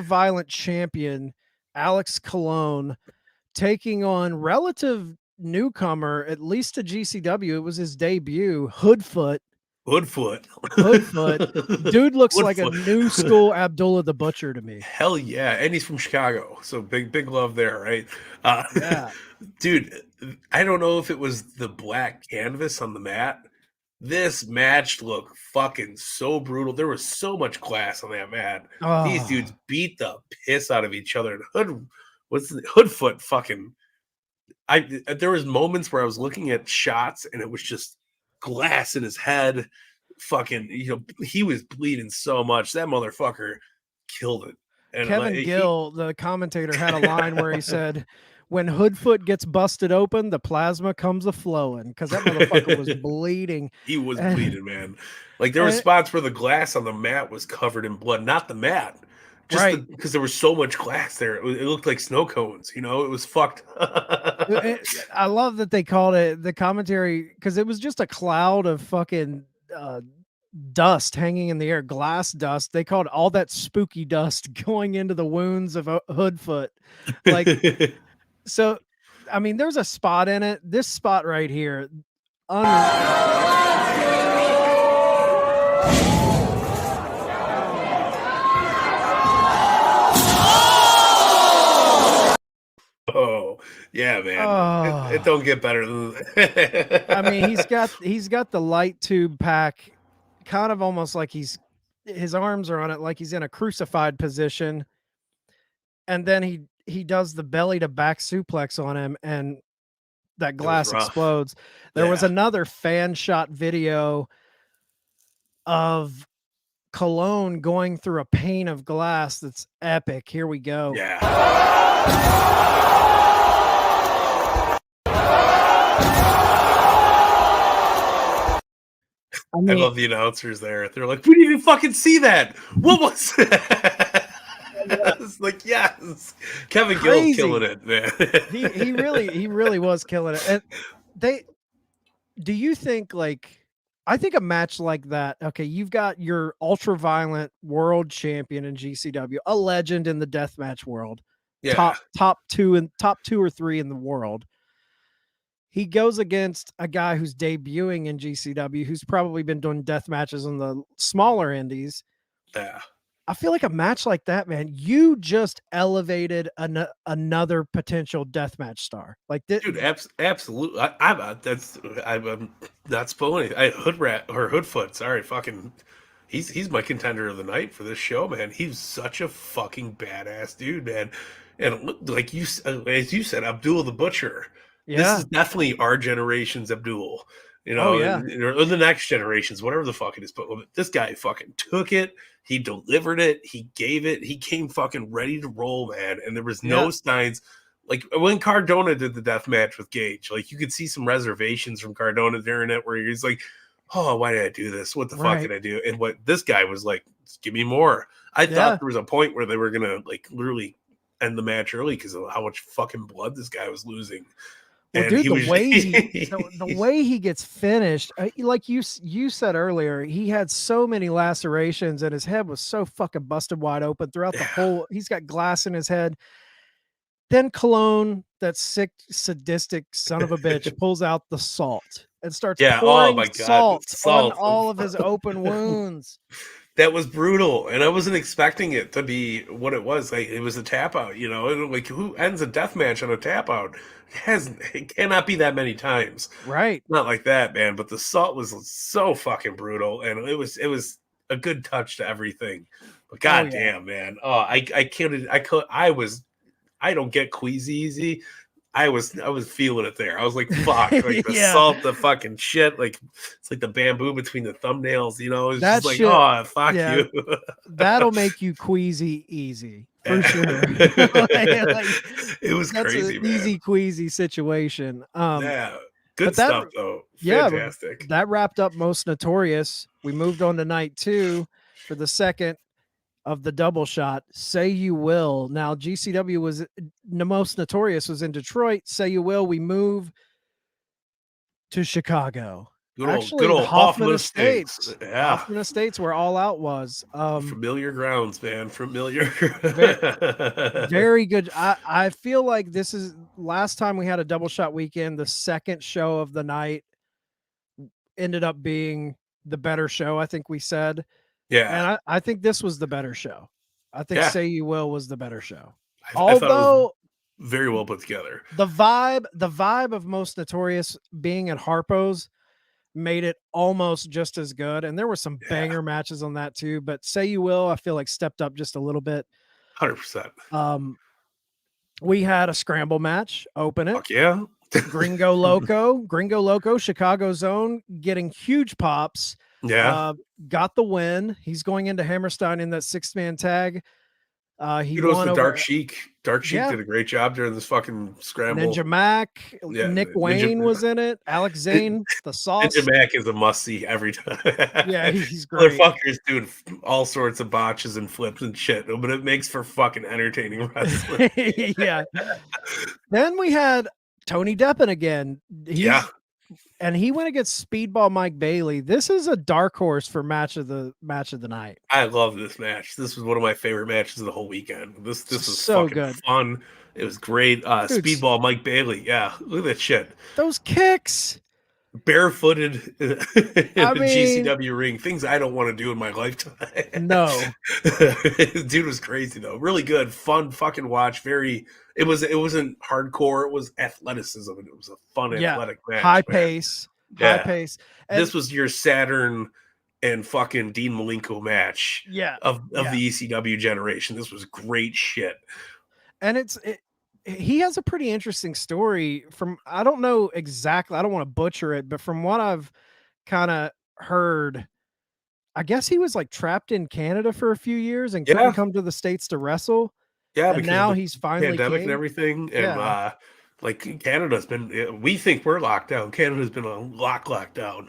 violent champion Alex Colon taking on relative newcomer, at least to GCW. It was his debut, Hoodfoot. Dude looks like a new school Abdullah the Butcher to me. Hell yeah. And he's from Chicago. So big love there, right? Dude, I don't know if it was the black canvas on the mat. This match looked fucking so brutal. There was so much class on that mat. These dudes beat the piss out of each other. And Hoodfoot fucking. There was moments where I was looking at shots and it was just glass in his head. Fucking, he was bleeding so much. That motherfucker killed it. And Kevin Gill, the commentator, had a line where he said, "When Hoodfoot gets busted open, the plasma comes a flowing," because that motherfucker was bleeding. He was bleeding, man. Like, there were spots where the glass on the mat was covered in blood, not the mat. Just because there was so much glass there. It looked like snow cones, it was fucked. I love that they called it, the commentary, because it was just a cloud of fucking dust hanging in the air, glass dust. They called all that spooky dust going into the wounds of Hoodfoot. Like, so, I mean, there's a spot in it. This spot right here. Oh yeah, man! It don't get better than that. I mean, he's got the light tube pack, kind of almost like his arms are on it, like he's in a crucified position, and then he does the belly to back suplex on him, and that glass explodes. There was another fan shot video of Cologne going through a pane of glass that's epic. Here we go. I love the announcers there. They're like, "We didn't even fucking see that. What was that?" It's like, yes, Kevin Gill killing it, man. he really was killing it. And do you think, like, I think a match like that, okay, you've got your ultra violent world champion in GCW, a legend in the deathmatch world, top two or three in the world. He goes against a guy who's debuting in GCW, who's probably been doing death matches in the smaller indies. Yeah. I feel like a match like that, man, you just elevated another potential deathmatch star. Like Dude, absolutely. I'm not spoiling. Hoodfoot. Sorry, fucking. He's my contender of the night for this show, man. He's such a fucking badass dude, man. And like as you said, Abdul the Butcher. This yeah. is definitely our generation's Abdul. Oh, yeah. Or the next generation's, whatever the fuck it is. But this guy fucking took it. He delivered it. He gave it. He came fucking ready to roll, man. And there was no signs. Like when Cardona did the death match with Gage, like you could see some reservations from Cardona during it where he's like, oh, why did I do this? What the fuck did I do? And what this guy was like, give me more. I thought there was a point where they were going to like literally end the match early because of how much fucking blood this guy was losing. Well, and dude, the way he gets finished, like you said earlier, he had so many lacerations and his head was so fucking busted wide open throughout the whole. He's got glass in his head. Then Cologne, that sick, sadistic son of a bitch, pulls out the salt and starts pouring salt on all of his open wounds. That was brutal, and I wasn't expecting it to be what it was. Like it was a tap out, and like who ends a death match on a tap out? It cannot be that many times, right? Not like that, man. But the salt was so fucking brutal, and it was a good touch to everything. But goddamn, man, I can't. I don't get queasy easy. I was feeling it there. I was like, fuck, like the salt, the fucking shit, like it's like the bamboo between the thumbnails, It's just like, oh, fuck you. That'll make you queasy easy for sure. It was crazy, man. Easy queasy situation. Good stuff though. Fantastic. That wrapped up Most Notorious. We moved on to night 2 for the second of the double shot. Say You Will. Now GCW was Most Notorious was in Detroit. Say You Will. We move to Chicago. Good old Hoffman Estates. Yeah. Hoffman Estates, where All Out was. Familiar grounds, man. Familiar. Very good. I feel like this is last time we had a double shot weekend. The second show of the night ended up being the better show, I think we said. Yeah. And I think this was the better show. I think Say You Will was the better show. I thought it was very well put together. The vibe of Most Notorious being at Harpo's made it almost just as good. And there were some banger matches on that too. But Say You Will, I feel like stepped up just a little bit. 100%. We had a scramble match. Open it. Fuck yeah. Gringo Loco, Chicago Zone, getting huge pops. Yeah. Got the win. He's going into Hammerstein in that 6-man tag. He won over Dark Sheik. Dark Sheik did a great job during this fucking scramble. Ninja Mac, Nick Wayne was in it. Alex Zane, the sauce. Ninja Mac is a must-see every time. Yeah, he's great. Motherfuckers doing all sorts of botches and flips and shit, but it makes for fucking entertaining wrestling. Yeah. Then we had Tony Deppen again. And he went against Speedball Mike Bailey. This is a dark horse for match of the night. I love this match. This was one of my favorite matches of the whole weekend. This was so fucking good. Fun. It was great. Speedball Mike Bailey. Yeah, look at that shit. Those kicks. Barefooted in a GCW ring. Things I don't want to do in my lifetime. No. Dude was crazy though. Really good. Fun fucking watch. It wasn't hardcore. It was athleticism, and it was a fun athletic match. High pace. And this was your Saturn and fucking Dean Malenko match. Of the ECW generation. This was great shit. And he has a pretty interesting story from, I don't know exactly, I don't want to butcher it, but from what I've kind of heard, I guess he was like trapped in Canada for a few years and couldn't come to the States to wrestle. Yeah, and now he's finally pandemic and everything. And like Canada's been, we think we're locked down. Canada's been a lockdown.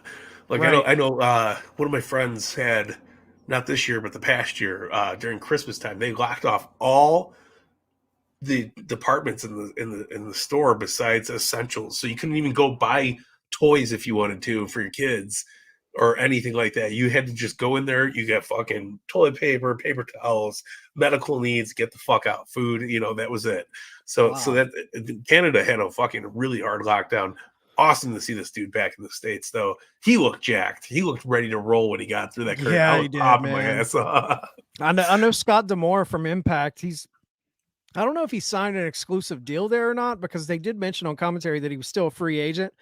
Like I know one of my friends had, not this year, but the past year, during Christmas time, they locked off all the departments in the store besides essentials, so you couldn't even go buy toys if you wanted to for your kids or anything like that. You had to just go in there. You got fucking toilet paper, paper towels, medical needs, get the fuck out, food. That was it. So that Canada had a fucking really hard lockdown. awesome to see this dude back in the States, though. He looked jacked. He looked ready to roll when he got through that curtain. Yeah, I was he did, popping my man. ass off. I know Scott D'Amore from Impact. I don't know if he signed an exclusive deal there or not, because they did mention on commentary that he was still a free agent.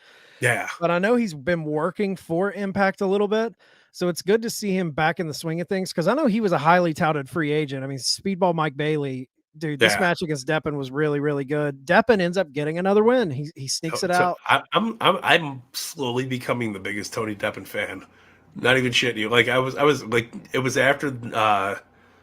Yeah. But I know he's been working for Impact a little bit. So it's good to see him back in the swing of things, because I know he was a highly touted free agent. I mean, Speedball Mike Bailey, dude, this match against Deppen was really, really good. Deppen ends up getting another win. He sneaks it out. I'm slowly becoming the biggest Tony Deppen fan. Not even shitting you. Like I was like, it was after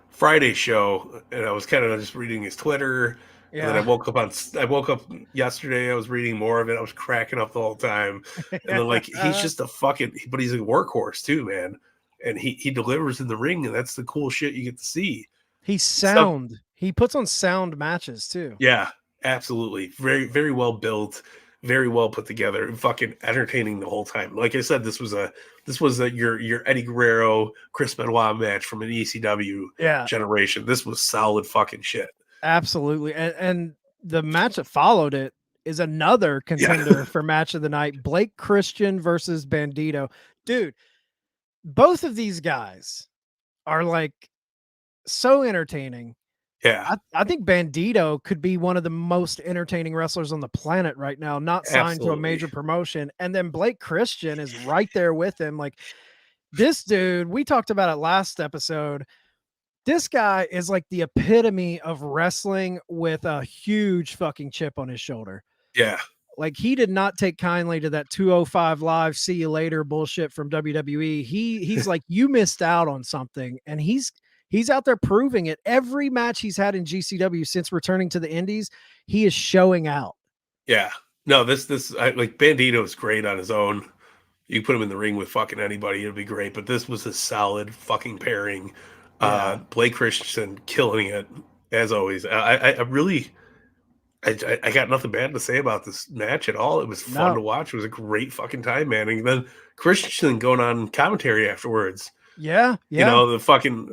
Friday show, and I was kind of just reading his Twitter. Yeah. And then I woke up yesterday. I was reading more of it. I was cracking up the whole time. And then like, he's just but he's a workhorse too, man. And he delivers in the ring, and that's the cool shit you get to see. He's sound. He puts on sound matches too. Yeah, absolutely. Very, very well built, very well put together, and fucking entertaining the whole time. Like I said, this was your Eddie Guerrero, Chris Benoit match from an ECW generation. This was solid fucking shit. Absolutely. And the match that followed it is another contender for match of the night. Blake Christian versus Bandido. Dude, both of these guys are like so entertaining. Yeah. I think Bandido could be one of the most entertaining wrestlers on the planet right now, not signed to a major promotion. And then Blake Christian is right there with him. Like, this dude, we talked about it last episode. This guy is like the epitome of wrestling with a huge fucking chip on his shoulder. Yeah. Like, he did not take kindly to that 205 Live, see you later bullshit from WWE. He's like, you missed out on something. And he's out there proving it. Every match he's had in GCW since returning to the Indies, he is showing out. Yeah. No, like Bandido is great on his own. You put him in the ring with fucking anybody, it'd be great. But this was a solid fucking pairing. Blake Christian killing it as always. I got nothing bad to say about this match at all. It was fun to watch. It was a great fucking time, man. And then Christian going on commentary afterwards. Yeah. You know, the fucking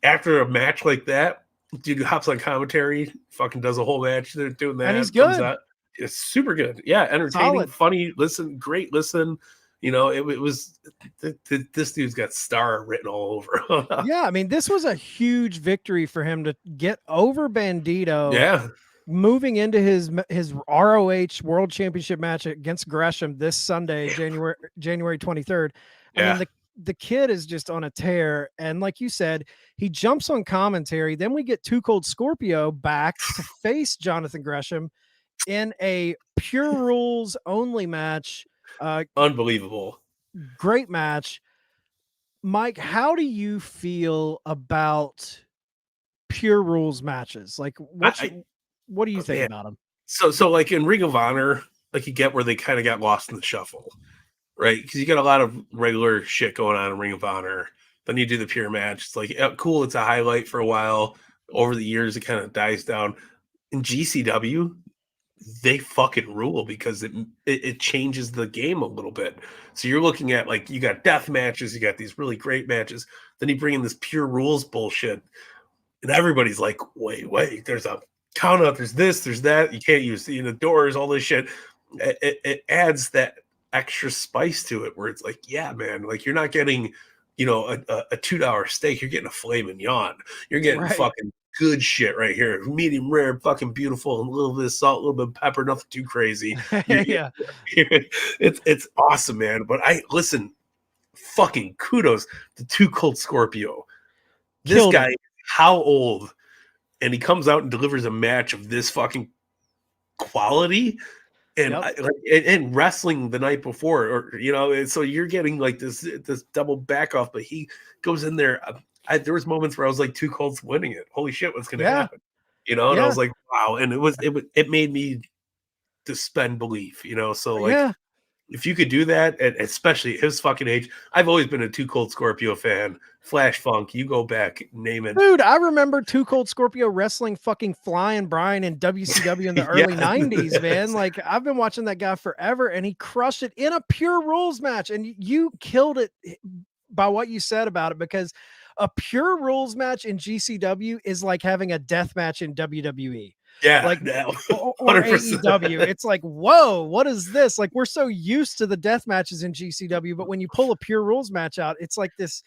after a match like that, dude hops on commentary, fucking does a whole match. They're doing that. And he's good. It's super good. Yeah, entertaining, solid. Funny, great listen. You know, it was this dude's got star written all over. Yeah, I mean, this was a huge victory for him to get over Bandido. Yeah. Moving into his ROH World Championship match against Gresham this Sunday, January 23rd. I mean, the kid is just on a tear. And like you said, he jumps on commentary. Then we get Cold Scorpio back to face Jonathan Gresham in a Pure Rules only match. Unbelievable. Great match. Mike, how do you feel about Pure Rules matches? Like, what do you think about them? So like in Ring of Honor, like you get where they kind of got lost in the shuffle, right? Because you got a lot of regular shit going on in Ring of Honor. Then you do the pure match. It's like, cool, it's a highlight for a while. Over the years, it kind of dies down. In GCW, they fucking rule because it changes the game a little bit. So you're looking at, like, you got death matches, you got these really great matches. Then you bring in this Pure Rules bullshit. And everybody's like, wait, there's a count out, there's this, there's that. You can't use the doors, all this shit. It adds that extra spice to it where it's like, yeah, man, like you're not getting, a $2 steak, you're getting a filet mignon. You're getting fucking good shit right here. Medium rare, fucking beautiful, and a little bit of salt, a little bit of pepper, nothing too crazy. Yeah. It's awesome, man. But fucking kudos to Cold Scorpio. This guy, how old? And he comes out and delivers a match of this fucking quality. And and wrestling the night before, so you're getting like this double back off, but he goes in there. There was moments where I was like, Too Cold's winning it. Holy shit, what's going to happen? And I was like, wow. And it made me suspend belief, So like, if you could do that, and especially at his fucking age, I've always been a Too Cold Scorpio fan. Flash Funk, you go back, name it. Dude, I remember Too Cold Scorpio wrestling fucking Flying Brian in WCW in the early 90s, man. Like, I've been watching that guy forever, and he crushed it in a Pure Rules match. And you killed it by what you said about it, because a Pure Rules match in GCW is like having a death match in WWE. Yeah, Like, no, or 100%. AEW. It's like, whoa, what is this? Like, we're so used to the death matches in GCW, but when you pull a Pure Rules match out, it's like this,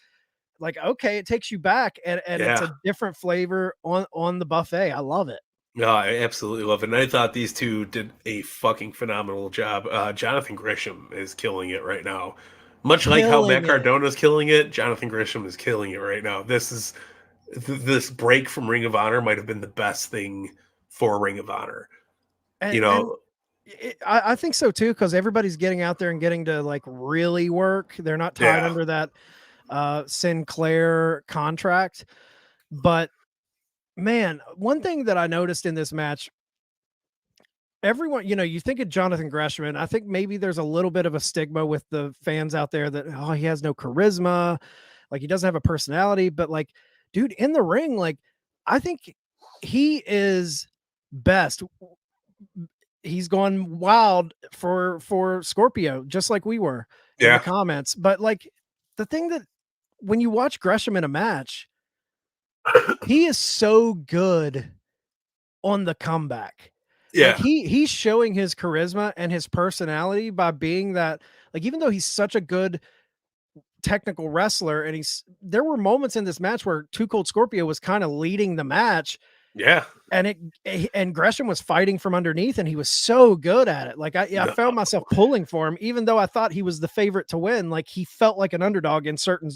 like, okay, it takes you back, and it's Yeah. a different flavor on the buffet. I love it. No, I absolutely love it. And I thought these two did a fucking phenomenal job. Jonathan Gresham is killing it right now. Much like how Matt Killing it. Cardona is killing it, Jonathan Gresham is killing it right now. This break from Ring of Honor might have been the best thing for Ring of Honor. And I think so too, because everybody's getting out there and getting to like really work. They're not tied under that Sinclair contract. But man, one thing that I noticed in this match, everyone, you think of Jonathan Gresham, and I think maybe there's a little bit of a stigma with the fans out there that, oh, he has no charisma, like he doesn't have a personality. But like, dude, in the ring, like, I think he is best. He's gone wild for Scorpio, just like we were in the comments. But like, the thing that when you watch Gresham in a match, he is so good on the comeback. Yeah. Like he's showing his charisma and his personality by being that, like, even though he's such a good technical wrestler, and there were moments in this match where Too Cold Scorpio was kind of leading the match. Yeah. And Gresham was fighting from underneath, and he was so good at it. Like I found myself pulling for him, even though I thought he was the favorite to win. Like he felt like an underdog in certain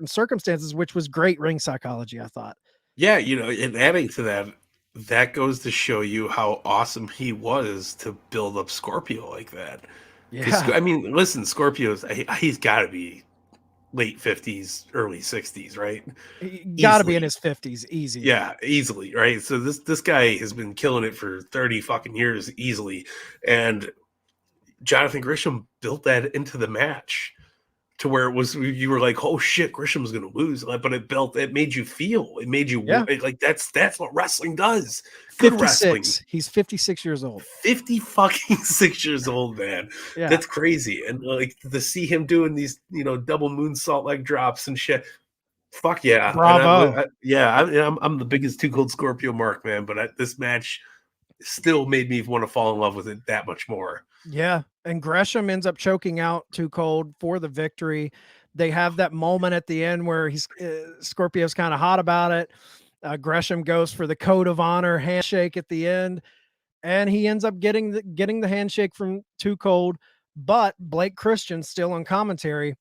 circumstances, which was great ring psychology, I thought. Yeah, and adding to that, that goes to show you how awesome he was to build up Scorpio like that. Yeah. I mean, listen, Scorpio's, he's got to be late 50s, early 60s, right? Got to be in his 50s, easy. Yeah, easily, right? So this guy has been killing it for 30 fucking years easily. And Jonathan Gresham built that into the match to where you were like, oh shit, Gresham's gonna lose. But it made you feel, it made you like that's what wrestling does. Good 56. wrestling. He's 56 years old. 50 fucking 6 years old, man. Yeah. That's crazy. And like to see him doing these, double moonsault leg drops and shit. Fuck yeah. Bravo. I'm the biggest Too Cold Scorpio mark, man. But this match still made me want to fall in love with it that much more. Yeah. And Gresham ends up choking out Too Cold for the victory. They have that moment at the end where Scorpio's kind of hot about it. Gresham goes for the code of honor handshake at the end, and he ends up getting the handshake from Too Cold. But Blake Christian, still on commentary,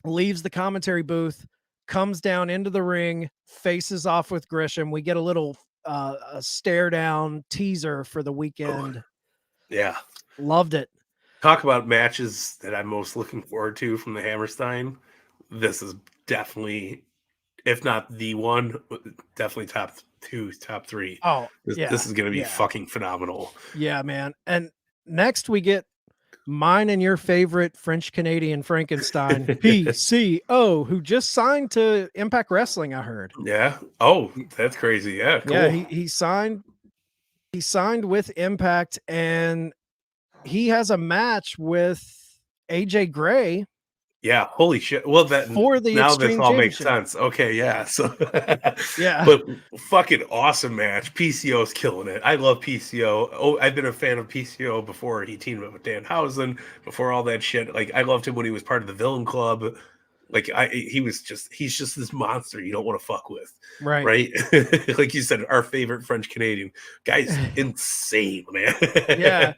leaves the commentary booth, comes down into the ring, faces off with Gresham. We get a little a stare down teaser for the weekend. Oh, yeah. Loved it. Talk about matches that I'm most looking forward to from the Hammerstein. This is definitely, if not the one, definitely top 2, top 3. Oh, this is going to be fucking phenomenal. Yeah, man. And next we get mine and your favorite French Canadian Frankenstein, PCO, who just signed to Impact Wrestling, I heard. Yeah. Oh, that's crazy. Yeah. Cool. Yeah, he signed with Impact, and he has a match with AJ Gray. Yeah, holy shit. Well, for the now Extreme this all makes sense. Okay, yeah. So yeah. But fucking awesome match. PCO's killing it. I love PCO. Oh, I've been a fan of PCO before he teamed up with Danhausen, before all that shit. Like I loved him when he was part of the Villain Club. Like he's just this monster you don't want to fuck with. Right? Like you said, our favorite French Canadian. Guy's insane, man. Yeah.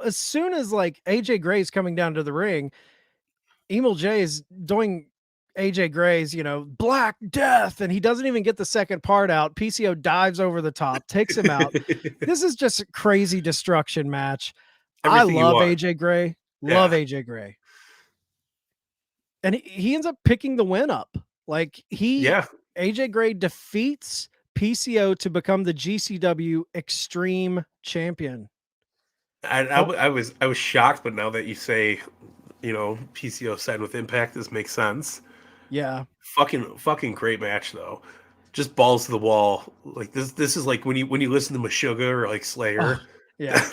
As soon as like AJ Gray's coming down to the ring, Emil J is doing AJ Gray's, Black Death, and he doesn't even get the second part out. PCO dives over the top, takes him out. This is just a crazy destruction match. Everything I love AJ Gray. Love AJ Gray. And he ends up picking the win up. Like AJ Gray defeats PCO to become the GCW Extreme Champion. I was shocked, but now that you say, PCO signed with Impact, this makes sense. Yeah. Fucking great match though. Just balls to the wall. Like this is like when you listen to Meshuggah or like Slayer. Yeah.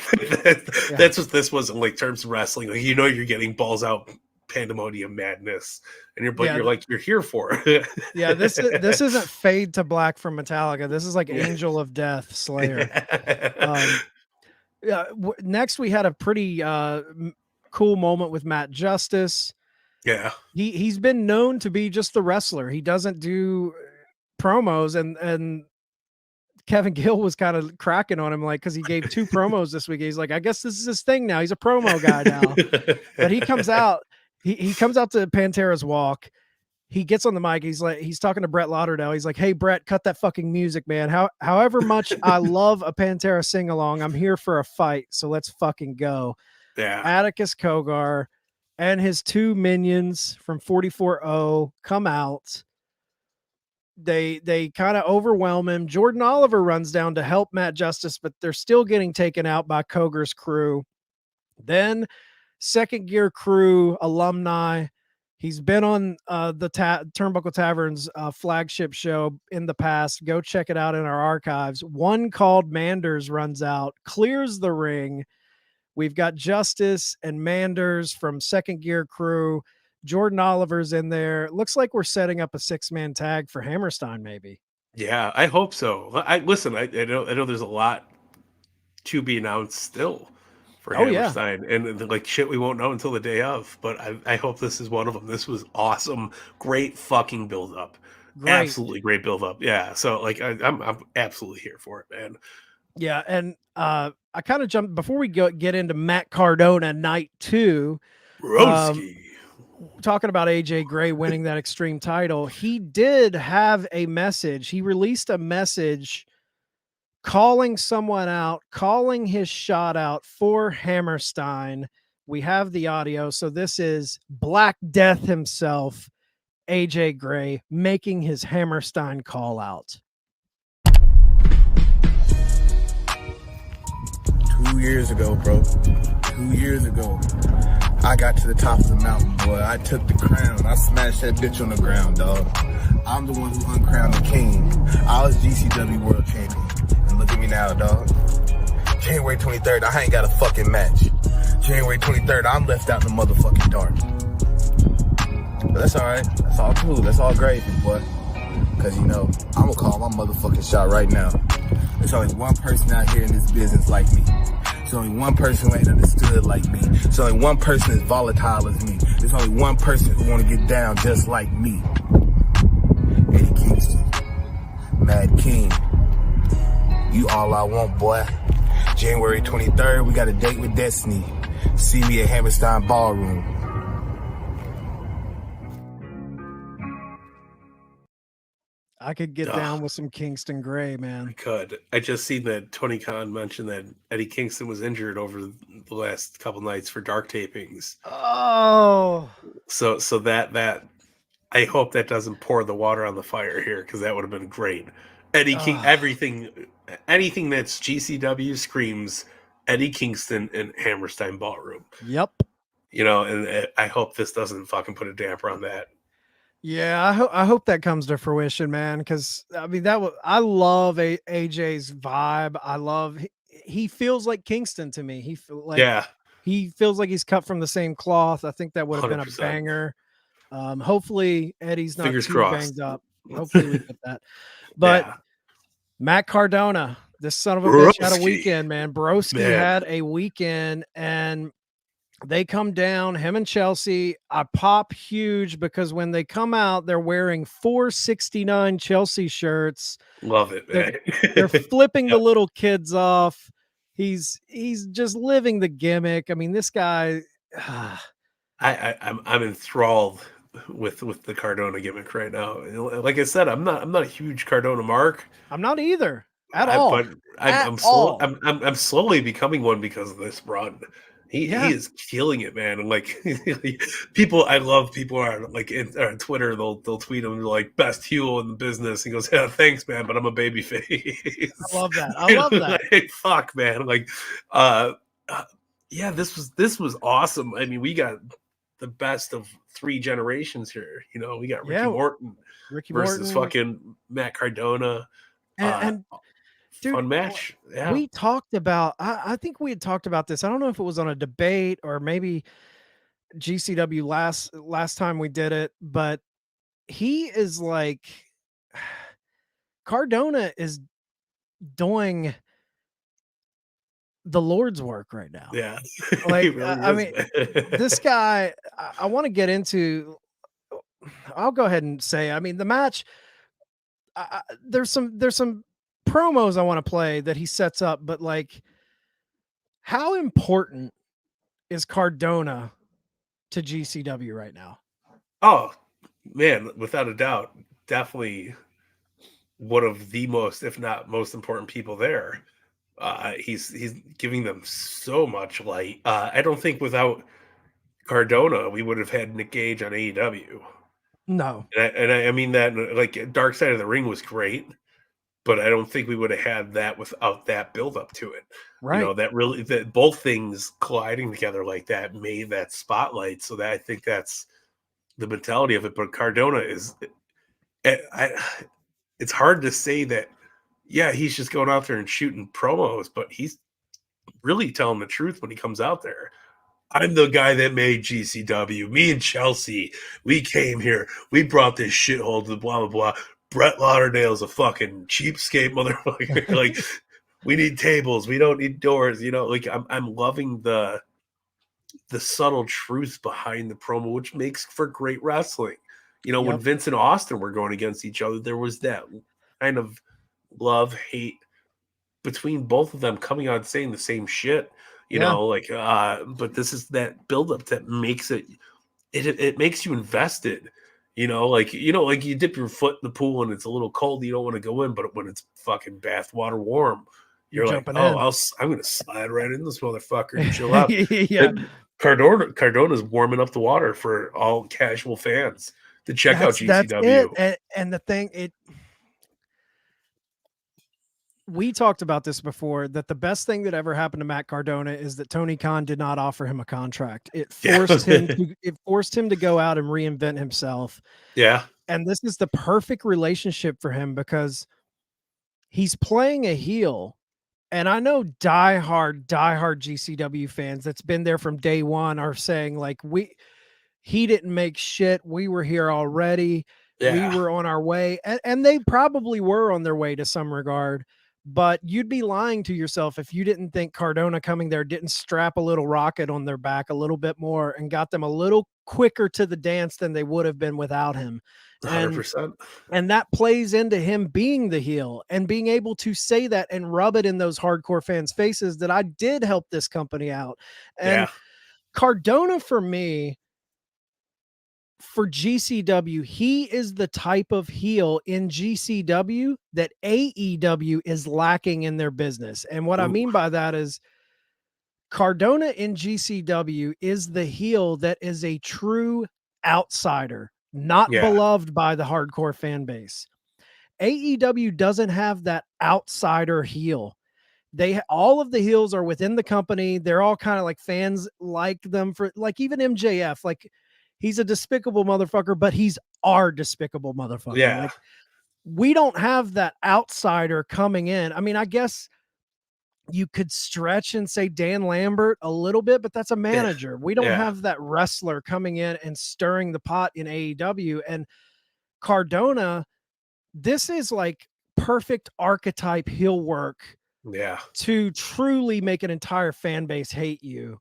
That's what this was in like terms of wrestling. Like you're getting balls out pandemonium madness, and you're Yeah, like you're here for it. yeah, this isn't Fade to Black from Metallica. This is like Angel of Death, Slayer. Yeah. Next, we had a pretty cool moment with Matt Justice. Yeah, he's been known to be just the wrestler. He doesn't do promos, and Kevin Gill was kind of cracking on him, like, because he gave 2 promos this week. He's like, I guess this is his thing now. He's a promo guy now. But he comes out, he comes out to Pantera's Walk. He gets on the mic. He's talking to Brett Lauderdale. He's like, hey, Brett, cut that fucking music, man. However much I love a Pantera sing along, I'm here for a fight. So let's fucking go. yeah. Atticus Cogar and his 2 minions from 44-0 come out. They kind of overwhelm him. Jordan Oliver runs down to help Matt Justice, but they're still getting taken out by Cogar's crew. Then Second Gear Crew alumni. He's been on the Turnbuckle Tavern's flagship show in the past. Go check it out in our archives. One called Manders runs out, clears the ring. We've got Justice and Manders from Second Gear Crew. Jordan Oliver's in there. Looks like we're setting up a 6-man tag for Hammerstein, maybe. Yeah, I hope so. I know there's a lot to be announced still for Hammerstein, and like shit we won't know until the day of. But I hope this is one of them. This was awesome, great fucking build up, absolutely great build up. Yeah, so like I'm absolutely here for it, man. Yeah, and I kind of jumped before we get into Matt Cardona night 2. Broski. Talking about AJ Gray winning that Extreme title, he did have a message. He released a message calling someone out, calling his shot out for Hammerstein. We have the audio. So this is Black Death himself, AJ Gray, making his Hammerstein call out. 2 years ago, bro. 2 years ago. I got to the top of the mountain, boy. I took the crown. I smashed that bitch on the ground, dog. I'm the one who uncrowned the king. I was GCW World Champion. And look at me now, dog. January 23rd, I ain't got a fucking match. January 23rd, I'm left out in the motherfucking dark. But that's all right. That's all cool. That's all gravy, boy. Because, I'm going to call my motherfucking shot right now. There's only one person out here in this business like me. There's only one person who ain't understood like me. There's only one person as volatile as me. There's only one person who want to get down just like me. Eddie Kingston. Mad King. You all I want, boy. January 23rd, we got a date with Destiny. See me at Hammerstein Ballroom. I could get down with some Kingston Gray, man. I could. I just seen that Tony Khan mentioned that Eddie Kingston was injured over the last couple nights for dark tapings. Oh. So that I hope that doesn't pour the water on the fire here, because that would have been great. Eddie King, anything that's GCW screams Eddie Kingston and Hammerstein Ballroom. Yep. And I hope this doesn't fucking put a damper on that. Yeah, I hope that comes to fruition, man. Because I mean, I love AJ's vibe. I love he feels like Kingston to me. He feels like he's cut from the same cloth. I think that would have been a banger. Hopefully Eddie's not Fingers too crossed. banged up. Hopefully we get that. But Matt Cardona, this son of a bitch had a weekend, man. Broski had a weekend, and they come down, him and Chelsea. I pop huge because when they come out, they're wearing 469 Chelsea shirts. Love it, man. They're flipping the little kids off. He's just living the gimmick. I mean, this guy. I'm enthralled with the Cardona gimmick right now. Like I said, I'm not a huge Cardona mark. I'm not either at all. But I'm slowly becoming one because of this run. He is killing it, man. And like I love people are like on Twitter, they'll tweet him like best heel in the business. He goes, yeah, thanks, man, but I'm a baby face. I love that. I love that. Like, fuck, man. Like, this was awesome. I mean, we got the best of 3 generations here. We got Ricky Morton versus fucking Matt Cardona. And dude, fun match. Yeah. We talked about, I think we had talked about this. I don't know if it was on a debate or maybe GCW last time we did it, but he is like Cardona is doing the Lord's work right now. Yeah. Like, really I is, mean, man. this guy, I want to get into, I'll go ahead and say, I mean, the match, there's some promos I want to play that he sets up, but like, how important is Cardona to GCW right now? Oh, man, without a doubt, definitely one of the most, if not most important people there. He's giving them so much light. I don't think without Cardona we would have had Nick Gage on AEW. No. And I mean that, like, Dark Side of the Ring was great, but I don't think we would have had that without that build up to it. Right. You know, that both things colliding together like that made that spotlight. So that I think that's the mentality of it. But Cardona is, it's hard to say that. Yeah, he's just going out there and shooting promos, but he's really telling the truth when he comes out there. I'm the guy that made GCW. Me and Chelsea, we came here. We brought this shithole to the blah, blah, blah. Brett Lauderdale's a fucking cheapskate motherfucker. Like, we need tables. We don't need doors. You know, like, I'm loving the subtle truth behind the promo, which makes for great wrestling. You know, when Vince and Austin were going against each other, there was that kind of love, hate between both of them coming on saying the same shit. You know, like, but this is that buildup that makes it makes you invested. You know, like you dip your foot in the pool and it's a little cold, you don't want to go in, but when it's fucking bathwater warm, you're like, oh, I'm gonna slide right in this motherfucker and chill out. Yeah, Cardona's warming up the water for all casual fans to check out GCW. That's it. And the thing, we talked about this before, that the best thing that ever happened to Matt Cardona is that Tony Khan did not offer him a contract. It forced him to go out and reinvent himself. Yeah. And this is the perfect relationship for him because he's playing a heel. And I know diehard GCW fans that's been there from day one are saying, like, he didn't make shit. We were here already. Yeah. We were on our way. And they probably were on their way to some regard. But you'd be lying to yourself if you didn't think Cardona coming there didn't strap a little rocket on their back a little bit more and got them a little quicker to the dance than they would have been without him. 100%. And that plays into him being the heel and being able to say that and rub it in those hardcore fans' faces that I did help this company out. And Cardona, for me, for GCW, he is the type of heel in GCW that AEW is lacking in their business. And what I mean by that is Cardona in GCW is the heel that is a true outsider, not beloved by the hardcore fan base. AEW doesn't have that outsider heel. All of the heels are within the company. They're all kind of like fans like them for, like, even MJF, like, he's a despicable motherfucker, but he's our despicable motherfucker. Yeah. Like, we don't have that outsider coming in. I mean, I guess you could stretch and say Dan Lambert a little bit, but that's a manager. We don't have that wrestler coming in and stirring the pot in AEW. And Cardona, this is like perfect archetype heel work to truly make an entire fan base hate you.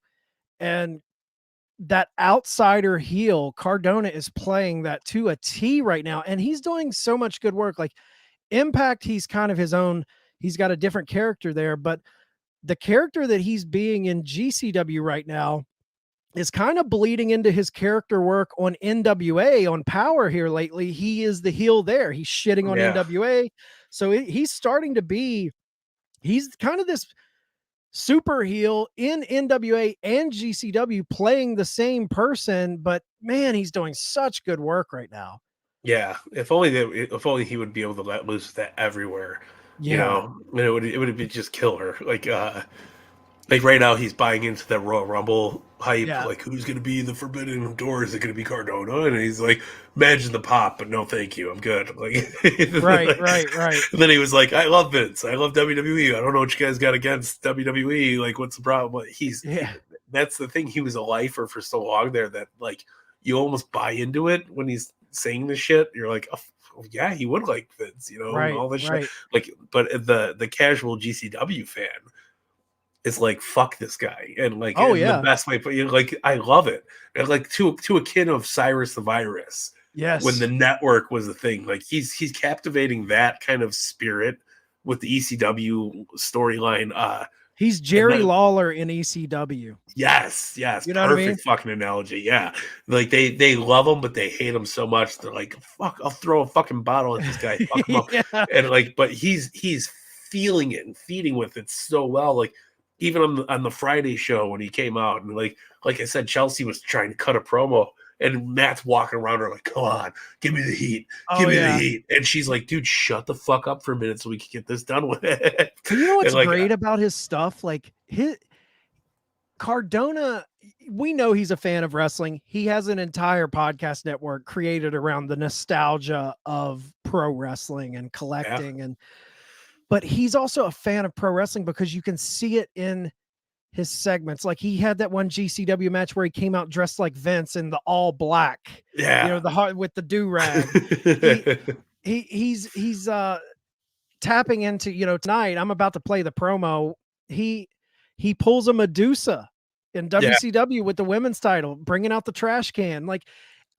And that outsider heel, Cardona is playing that to a T right now. And he's doing so much good work. Like Impact, he's kind of his own, he's got a different character there, but the character that he's being in GCW right now is kind of bleeding into his character work on NWA, on Power here lately. He is the heel there. He's shitting on NWA. So he's starting to be, he's kind of this super heel in NWA and GCW playing the same person, but man, he's doing such good work right now. Yeah. If only he would be able to let loose that everywhere. You know, and it would be just killer. Like right now he's buying into the Royal Rumble hype. Like, who's going to be the Forbidden Door? Is it going to be Cardona? And he's like, imagine the pop, but no, thank you. I'm good. Like, right. And then he was like, I love Vince. I love WWE. I don't know what you guys got against WWE. Like, what's the problem? But that's the thing. He was a lifer for so long there that like you almost buy into it when he's saying this shit. You're like, oh, yeah, he would like Vince, you know, and all this shit. Like, but the casual GCW fan is like, fuck this guy, and like, the best way. But like, I love it, and like to a kid of Cyrus the Virus. Yes, when the network was the thing, like he's captivating that kind of spirit with the ECW storyline. He's Jerry Lawler in ECW. Yes, you know perfect fucking analogy. Yeah, like they love him, but they hate him so much. They're like, fuck, I'll throw a fucking bottle at this guy, fuck him up, and like, but he's feeling it and feeding with it so well. Like even on the Friday show when he came out, and like I said, Chelsea was trying to cut a promo. And Matt's walking around her like, come on, give me the heat. Give me the heat. And she's like, dude, shut the fuck up for a minute so we can get this done with it. You know what's great about his stuff? Like his Cardona, we know he's a fan of wrestling. He has an entire podcast network created around the nostalgia of pro wrestling and collecting. But he's also a fan of pro wrestling because you can see it in his segments. Like he had that one GCW match where he came out dressed like Vince in the all black, you know, the heart with the do-rag. he's tapping into, you know, tonight I'm about to play the promo. He pulls a Medusa in WCW with the women's title, bringing out the trash can. Like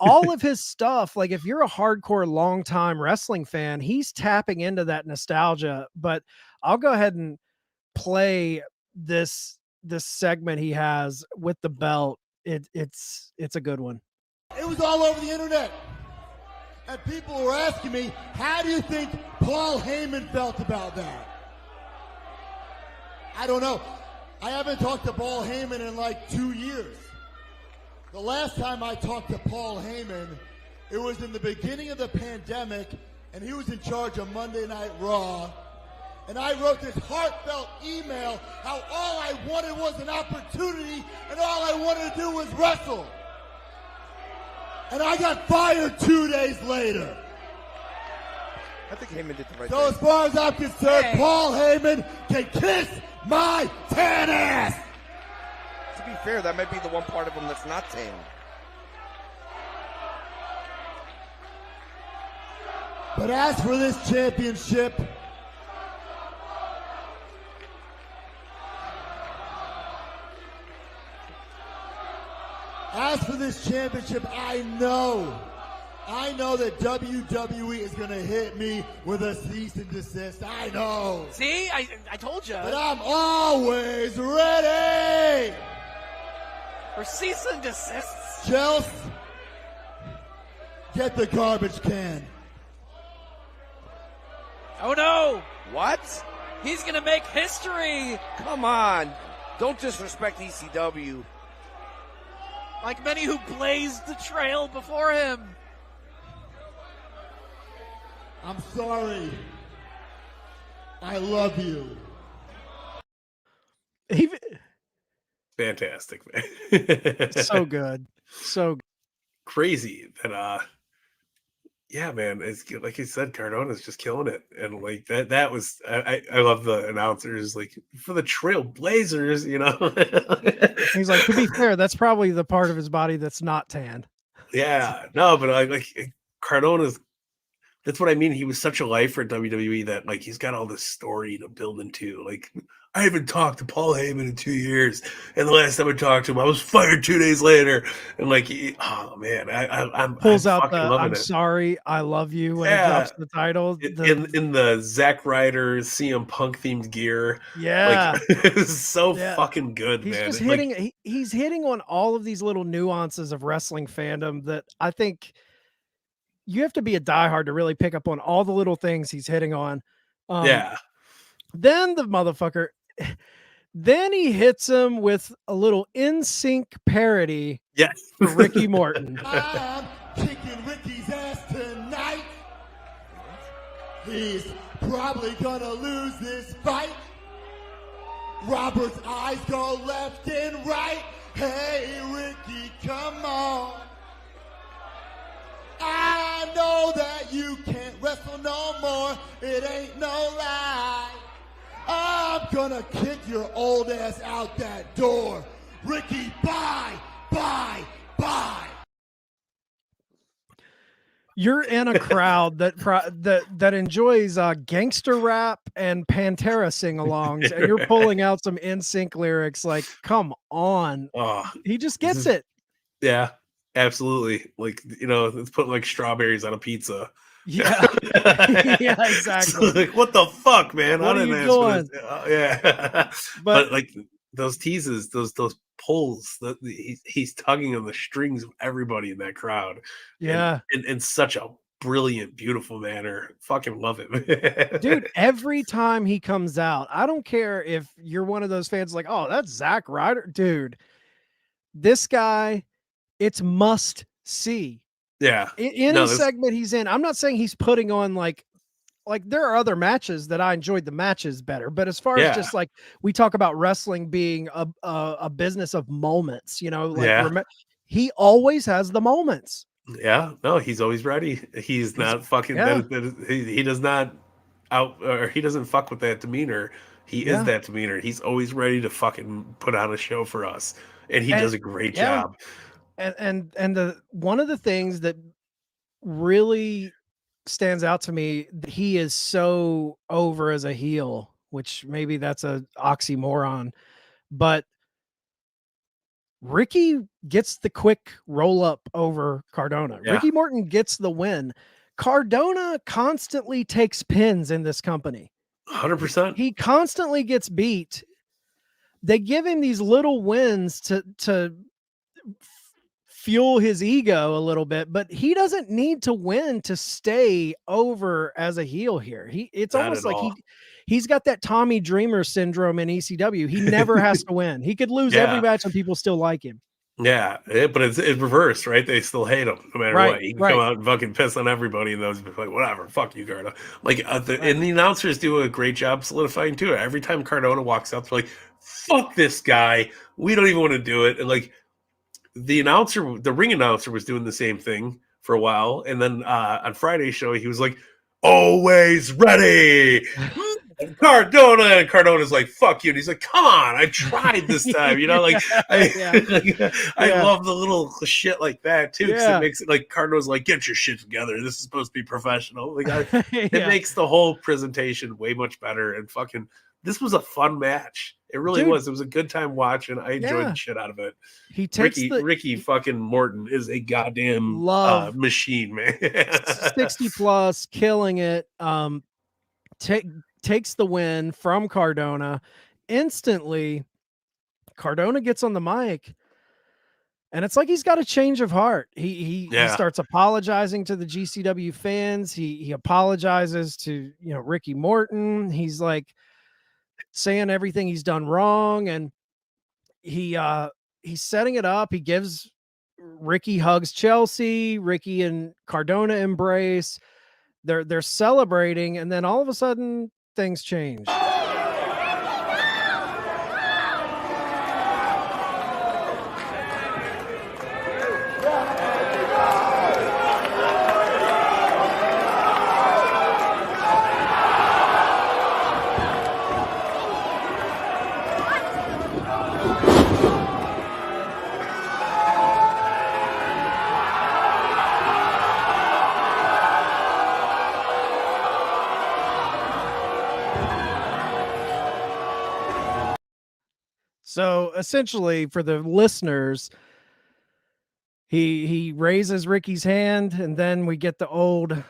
all of his stuff, like if you're a hardcore long time wrestling fan, he's tapping into that nostalgia. But I'll go ahead and play this segment he has with the belt. It's a good one. It was all over the internet, and people were asking me, how do you think Paul Heyman felt about that? I don't know. I haven't talked to Paul Heyman in like 2 years. The last time I talked to Paul Heyman, it was in the beginning of the pandemic, and he was in charge of Monday Night Raw. And I wrote this heartfelt email how all I wanted was an opportunity and all I wanted to do was wrestle. And I got fired 2 days later. I think Heyman did the right thing. So as far as I'm concerned, Paul Heyman can kiss my tan ass. To be fair, that might be the one part of him that's not tan. But as for this championship, I know that WWE is going to hit me with a cease and desist. I know. See, I told you. But I'm always ready. For cease and desist. Chelsea, get the garbage can. Oh no. What? He's going to make history. Come on. Don't disrespect ECW. Like many who blazed the trail before him. I'm sorry. I love you. Fantastic, man. So good. So crazy that yeah, man, it's like you said, Cardona's just killing it. And like that was I love the announcers, like, for the Trailblazers, you know. He's like, to be fair, that's probably the part of his body that's not tan. Yeah, no, but like Cardona's, that's what I mean. He was such a lifer at WWE that like he's got all this story to build into. Like, I haven't talked to Paul Heyman in 2 years, and the last time I talked to him, I was fired 2 days later. And like, oh man, I'm pulls out the loving it. Sorry, I love you when he drops the title in the Zack Ryder CM Punk themed gear. Yeah, like, it's so fucking good, he's man. Just hitting, he's hitting on all of these little nuances of wrestling fandom that I think you have to be a diehard to really pick up on all the little things he's hitting on. Then the motherfucker, then he hits him with a little NSYNC parody. Yes, for Ricky Morton. I'm kicking Ricky's ass tonight. He's probably gonna lose this fight. Robert's eyes go left and right. Hey, Ricky, come on. I know that you can't wrestle no more. It ain't no lie. I'm gonna kick your old ass out that door. Ricky, bye. You're in a crowd that enjoys gangster rap and Pantera sing-alongs, and you're pulling out some NSYNC lyrics. Like, come on. Oh, He just gets it. Yeah, absolutely. Like, it's putting like strawberries on a pizza. Yeah. Yeah, exactly. Like, what the fuck, man? What are you doing? Yeah. But like those teases, those pulls, he's tugging on the strings of everybody in that crowd. Yeah. In such a brilliant, beautiful manner. Fucking love him. Dude, every time he comes out, I don't care if you're one of those fans like, oh, that's Zack Ryder. Dude, this guy, it's must see. Yeah. Any segment he's in, I'm not saying he's putting on like there are other matches that I enjoyed the matches better, but as far as just like we talk about wrestling being a business of moments, he always has the moments. Yeah, no, he's always ready. He's not fucking. He does not he doesn't fuck with that demeanor. He is that demeanor. He's always ready to fucking put on a show for us, and he does a great job. And the one of the things that really stands out to me, he is so over as a heel, which maybe that's a oxymoron, but Ricky gets the quick roll up over Cardona. Yeah. Ricky Morton gets the win. Cardona constantly takes pins in this company. 100%. He constantly gets beat. They give him these little wins to fuel his ego a little bit, but he doesn't need to win to stay over as a heel here. It's almost like he's got that Tommy Dreamer syndrome in ECW. He never has to win. He could lose every match and people still like him. Yeah, but it's reversed, right? They still hate him no matter what. He can come out and fucking piss on everybody, and those like, whatever, fuck you, Cardona. Like, and the announcers do a great job solidifying too. Every time Cardona walks out, they're like, fuck this guy. We don't even want to do it. And like, the ring announcer was doing the same thing for a while. And then on Friday's show, he was like, always ready. And Cardona's like, fuck you. And he's like, come on, I tried this time. I love the little shit like that too. Because it makes it like Cardona's like, get your shit together. This is supposed to be professional. Like, it makes the whole presentation way much better. And fucking, this was a fun match. It really was. It was a good time watching. I enjoyed the shit out of it. He takes Ricky fucking Morton is a goddamn machine, man. 60 plus, killing it. Takes the win from Cardona. Instantly, Cardona gets on the mic, and it's like he's got a change of heart. He starts apologizing to the GCW fans. He apologizes to Ricky Morton. He's like saying everything he's done wrong, and he's setting it up. He gives Ricky hugs Chelsea. Ricky and Cardona embrace. They're celebrating, and then all of a sudden things change. So essentially, for the listeners, he raises Ricky's hand, and then we get the old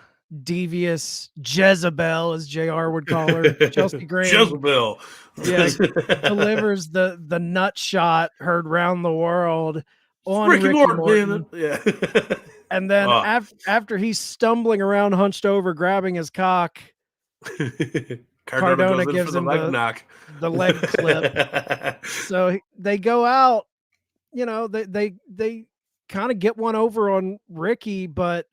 devious Jezebel, as JR would call her, Chelsea Green. Jezebel. Yeah, delivers the nut shot heard round the world on Ricky Morton. Yeah. And then after he's stumbling around, hunched over, grabbing his cock, Cardona gives him the leg clip. So they go out, they kind of get one over on Ricky, but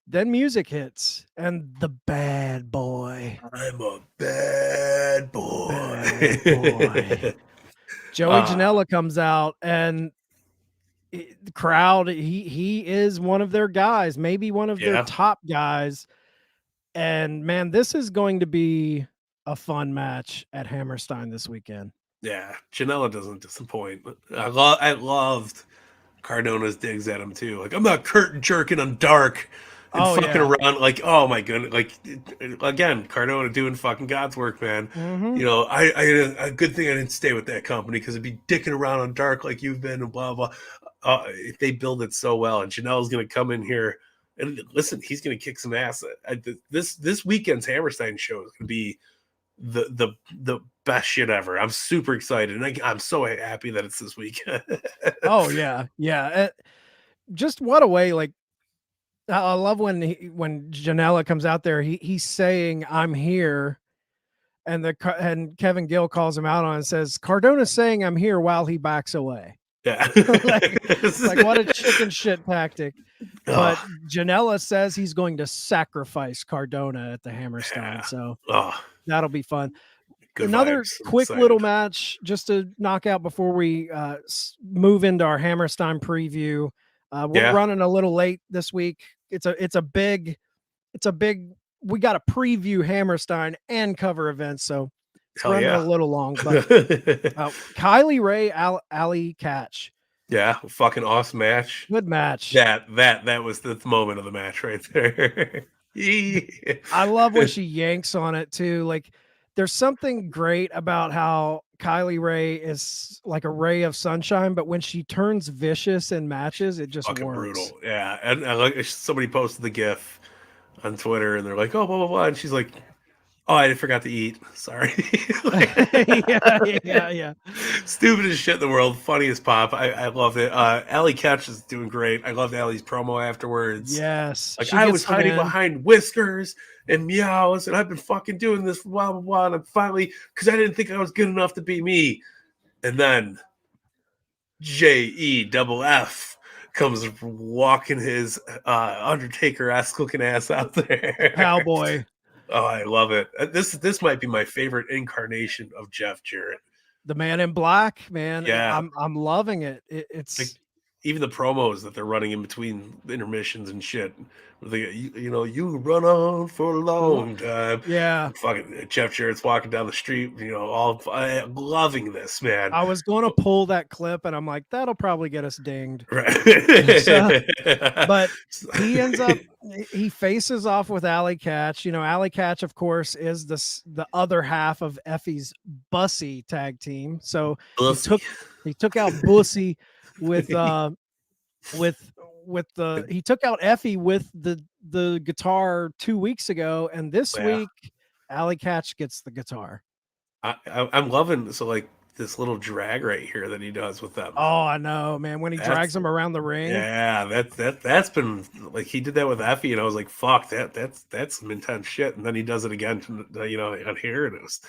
then music hits and the bad boy. I'm a bad boy. Bad boy. Joey Janella comes out, and the crowd, he is one of their guys, maybe one of their top guys. And man, this is going to be a fun match at Hammerstein this weekend. Yeah, Janella doesn't disappoint. I loved Cardona's digs at him too. Like, I'm not curtain jerking on dark and Oh fucking yeah. around. Like, oh my goodness. Like, again, Cardona doing fucking God's work, man. Mm-hmm. You know, a good thing I didn't stay with that company because it'd be dicking around on dark like you've been and blah blah. They build it so well, and Janelle's gonna come in here and listen. He's gonna kick some ass. This weekend's Hammerstein show is gonna be the best shit ever. I'm super excited, and I'm so happy that it's this week. Oh yeah, yeah. Just what a way! Like I love when Janella comes out there. He's saying, "I'm here," and and Kevin Gill calls him out on it and says, "Cardona's saying I'm here," while he backs away. Yeah, like what a chicken shit tactic. But Janella says he's going to sacrifice Cardona at the Hammerstein, so that'll be fun. Good Another vibes. quick little match just to knock out before we move into our Hammerstein preview. We're running a little late this week. It's a big. We got to preview Hammerstein and cover events, so it's running a little long. But Kylie Rae, Allie Katch. Yeah, fucking awesome match. Good match. That was the moment of the match right there. I love when she yanks on it too. Like, there's something great about how Kylie Rae is like a ray of sunshine, but when she turns vicious in matches, it just fucking works. Brutal. Yeah, and like somebody posted the GIF on Twitter, and they're like, "Oh, blah blah blah," and she's like, "Oh, I forgot to eat. Sorry." yeah. Stupid as shit in the world. Funny as pop. I loved it. Allie Katch is doing great. I loved Allie's promo afterwards. Yes. Like, I was hiding behind whiskers and meows, and I've been fucking doing this for blah blah blah. And I'm finally, because I didn't think I was good enough to be me. And then JEFF comes walking his Undertaker-esque looking ass out there. Cowboy. Oh, I love it. This might be my favorite incarnation of Jeff Jarrett. The Man in Black, man. Yeah. I'm loving it. It's like, even the promos that they're running in between intermissions and shit. You run on for a long time. Yeah. Fucking Jeff Jarrett's walking down the street, all loving this, man. I was going to pull that clip, and I'm like, that'll probably get us dinged. Right. But he faces off with Allie Katch. Allie Katch, of course, is the other half of Effy's Bussy tag team. So he took out Bussy with he took out Effy with the guitar 2 weeks ago, and this week Allie Katch gets the guitar. I'm loving this little drag right here that he does with them. Oh, I know, man. When he drags them around the ring. Yeah, that's been like, he did that with Effy, and I was like, fuck, that's some intense shit. And then he does it again, on here, and it was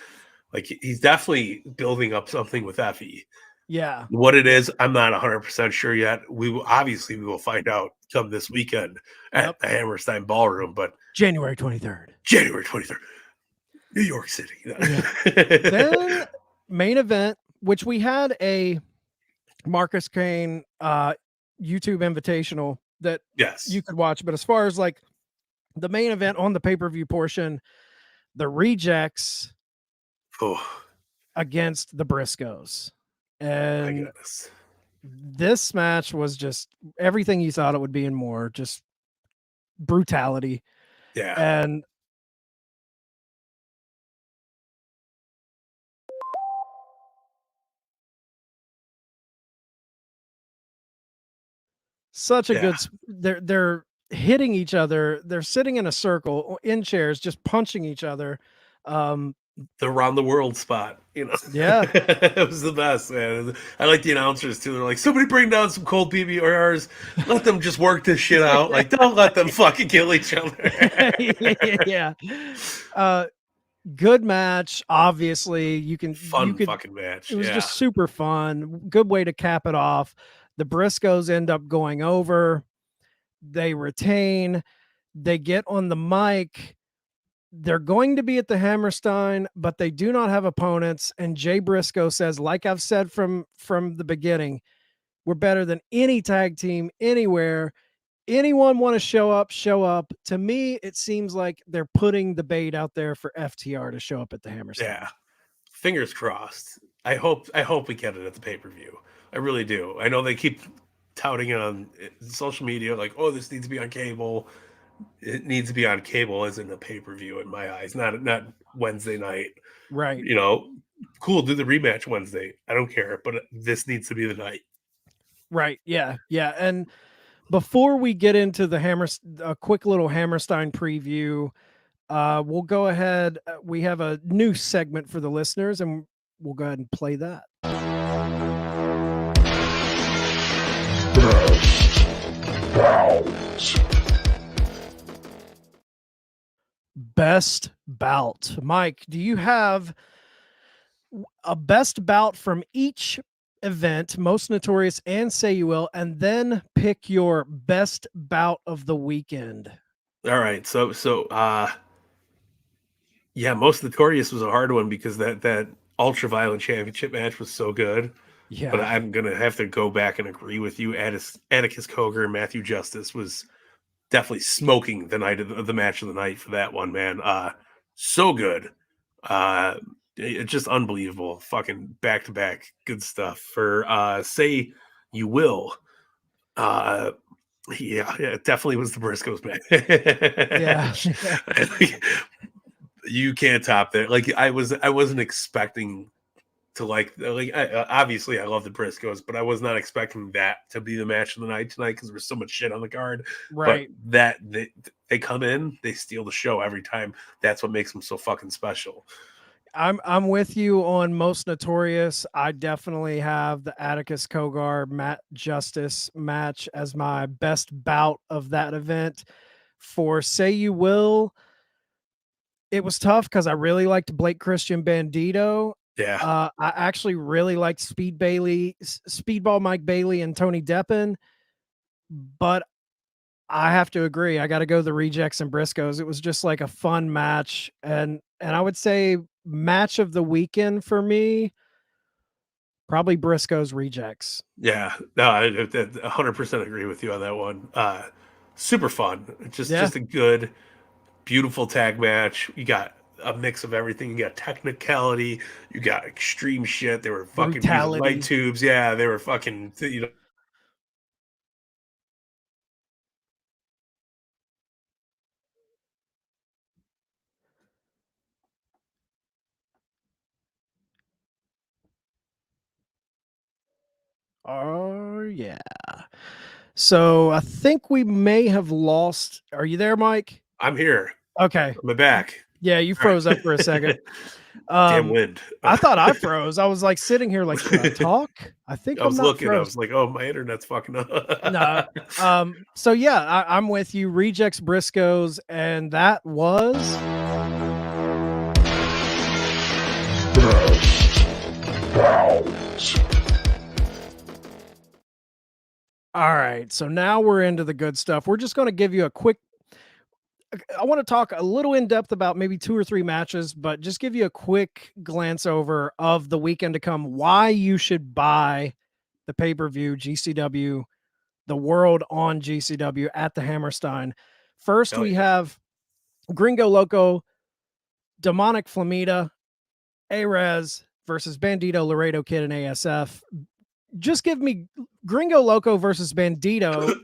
like, he's definitely building up something with Effy. Yeah. What it is, I'm not 100% sure yet. We will find out come this weekend at the Hammerstein Ballroom, but January 23rd, New York City. Then main event, which we had a Marcus Kane YouTube invitational that you could watch, but as far as like the main event on the pay-per-view portion, the Rejects against the Briscoes. And this match was just everything you thought it would be and more, just brutality. Yeah. And such a good, they're hitting each other. They're sitting in a circle in chairs, just punching each other. The round the world spot, Yeah. It was the best, man. I like the announcers too. They're like, somebody bring down some cold PBRs. Let them just work this shit out. Like, don't let them fucking kill each other. Yeah. Good match. Obviously, you can fucking match. It was just super fun. Good way to cap it off. The Briscoes end up going over. They retain. They get on the mic. They're going to be at the Hammerstein, but they do not have opponents. And Jay Briscoe says, like I've said from the beginning, we're better than any tag team anywhere. Anyone want to show up, show up. To me, it seems like they're putting the bait out there for FTR to show up at the Hammerstein. Yeah. fingers crossed. I hope we get it at the pay-per-view. I really do. I know they keep touting it on social media, like, oh, this needs to be on cable. It needs to be on cable as in a pay-per-view in my eyes, not Wednesday night. Right. You know, cool, do the rematch Wednesday. I don't care, but this needs to be the night. Right. Yeah. Yeah. And before we get into a quick little Hammerstein preview, we'll go ahead. We have a new segment for the listeners, and we'll go ahead and play that. Best bout. Mike, do you have a best bout from each event, most notorious and Say You Will, and then pick your best bout of the weekend? All right. So yeah, most notorious was a hard one because that ultra violent championship match was so good. Yeah. But I'm gonna have to go back and agree with you. Atticus Cogar and Matthew Justice was definitely smoking the night of the match of the night for that one, man. So good. It's just unbelievable. Fucking back to back good stuff. For Say You Will. Yeah, it definitely was the Briscoes, man. Yeah. You can't top that. Like I wasn't expecting to obviously I love the Briscoes, but I was not expecting that to be the match of the night tonight because there's so much shit on the card. Right. But that they come in, they steal the show every time. That's what makes them so fucking special. I'm with you on most notorious. I definitely have the Atticus Cogar Matt Justice match as my best bout of that event. For Say You Will, it was tough because I really liked Blake Christian Bandido. Yeah. I actually really liked Speedball Mike Bailey and Tony Deppen, but I have to agree. I got to go the Rejects and Briscoes. It was just like a fun match, and I would say match of the weekend for me, probably Briscoes Rejects. Yeah, no, I 100% agree with you on that one. Super fun. Just a good, beautiful tag match. You got a mix of everything. You got technicality. You got extreme shit. They were fucking using light tubes. Yeah, they were fucking, you know. Oh, yeah. So I think we may have lost. Are you there, Mike? I'm here. Okay. I'm back. Yeah, you froze up for a second. Damn wind. I thought I froze. I was like sitting here like, should I talk? I think I was I'm not looking. froze. I was like, oh, my internet's fucking up. No. So yeah, I'm with you. Rejects Briscoes, and that was all right. So now we're into the good stuff. We're just going to give you a quick. I want to talk a little in depth about maybe 2 or 3 matches, but just give you a quick glance over of the weekend to come, why you should buy the pay-per-view GCW, the World on GCW at the Hammerstein. First, we have Gringo Loco, Demonic Flamita, Arez versus Bandido, Laredo Kid, and ASF. Just give me Gringo Loco versus Bandido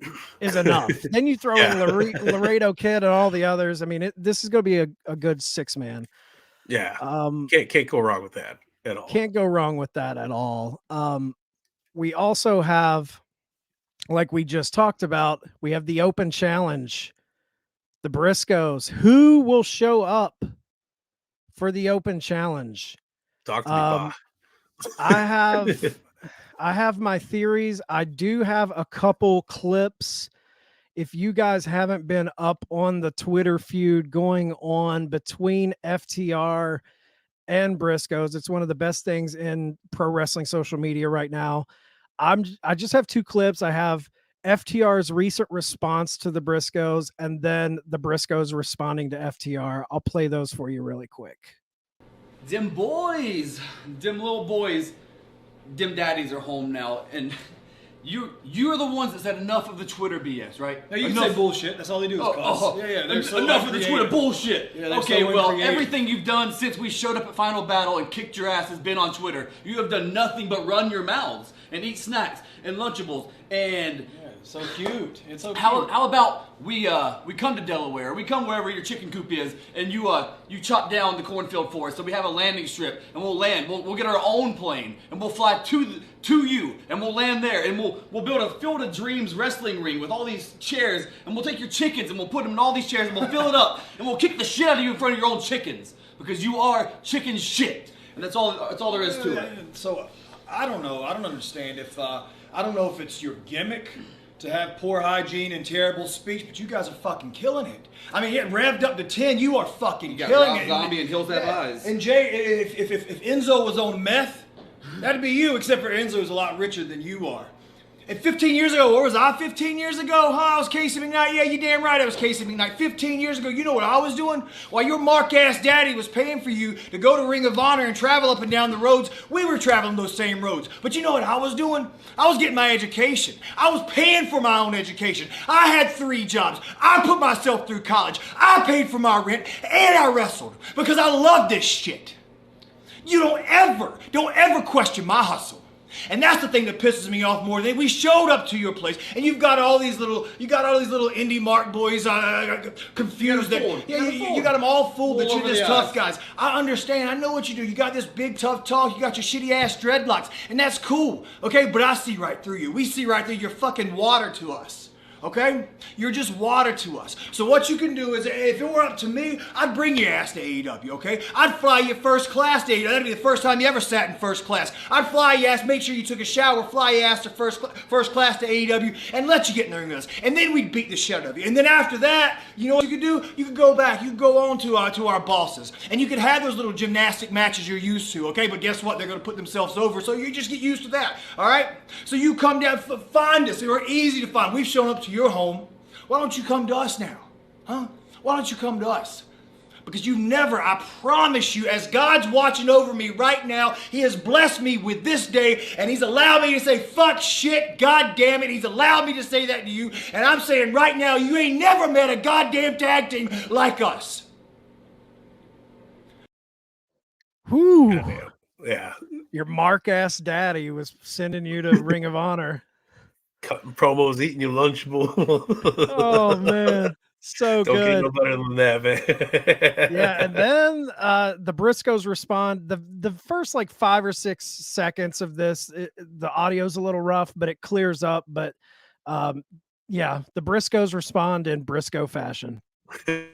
is enough. Then you throw in Laredo Kid and all the others. I mean, this is going to be a good 6-man. Yeah. Can't go wrong with that at all. Can't go wrong with that at all. We also have, like we just talked about, we have the open challenge, the Briscoes. Who will show up for the open challenge? Talk to me, Pa. I have my theories. I do have a couple clips. If you guys haven't been up on the Twitter feud going on between FTR and Briscoes, it's one of the best things in pro wrestling social media right now. I just have 2 clips. I have FTR's recent response to the Briscoes and then the Briscoes responding to FTR. I'll play those for you really quick. Them boys, them little boys, them daddies are home now, and You're the ones that said enough of the Twitter BS, right? No, you can enough. say bullshit. That's all they do is cuss. Yeah. Enough of the Twitter bullshit. Yeah, okay, well, everything you've done since we showed up at Final Battle and kicked your ass has been on Twitter. You have done nothing but run your mouths and eat snacks and Lunchables and... So cute. It's so cute. How about we come to Delaware, we come wherever your chicken coop is, and you chop down the cornfield for us, so we have a landing strip, and we'll land. We'll get our own plane, and we'll fly to you, and we'll land there, and we'll build a Field of Dreams wrestling ring with all these chairs, and we'll take your chickens, and we'll put them in all these chairs, and we'll fill it up, and we'll kick the shit out of you in front of your own chickens, because you are chicken shit, and that's all there is to it. So I don't know. I don't understand if I don't know if it's your gimmick to have poor hygiene and terrible speech, but you guys are fucking killing it. I mean, getting revved up to 10, you are fucking killing it. Zombie and Hills Have Eyes. And Jay, if Enzo was on meth, that'd be you, except for Enzo's a lot richer than you are. And 15 years ago, where was I 15 years ago? I was Casey McKnight. Yeah, you damn right I was Casey McKnight. 15 years ago, you know what I was doing? While your mark-ass daddy was paying for you to go to Ring of Honor and travel up and down the roads, we were traveling those same roads. But you know what I was doing? I was getting my education. I was paying for my own education. I had 3 jobs. I put myself through college. I paid for my rent, and I wrestled because I love this shit. You don't ever question my hustle. And that's the thing that pisses me off more than we showed up to your place and you've got all these little indie mark boys confused you got them all fooled that you're just tough guys. I understand. I know what you do. You got this big tough talk. You got your shitty ass dreadlocks, and that's cool. Okay, but I see right through you. We see right through you. You're fucking water to us. Okay? You're just water to us. So what you can do is, if it were up to me, I'd bring your ass to AEW, okay? I'd fly you first class to AEW. That'd be the first time you ever sat in first class. I'd fly your ass, make sure you took a shower, fly your ass to first class to AEW, and let you get in the ring with us. And then we'd beat the shit out of you. And then after that, you know what you could do? You could go back. You could go on to our bosses. And you could have those little gymnastic matches you're used to, okay? But guess what? They're going to put themselves over, so you just get used to that, all right? So you come down, find us. We're easy to find. We've shown up to your home. Why don't you come to us now? Huh? Why don't you come to us? Because you never, I promise you, as God's watching over me right now, He has blessed me with this day, and He's allowed me to say, fuck shit, God damn it. He's allowed me to say that to you, and I'm saying right now, you ain't never met a goddamn tag team like us. Whoo. Yeah. Your mark-ass daddy was sending you to Ring of Honor. Cutting promos, eating your Lunchable. Oh, man. So Don't good. get no better than that, man. Yeah, and then the Briscoes respond. The first like 5 or 6 seconds of this, the audio's a little rough, but it clears up. But yeah, the Briscoes respond in Briscoe fashion. They'll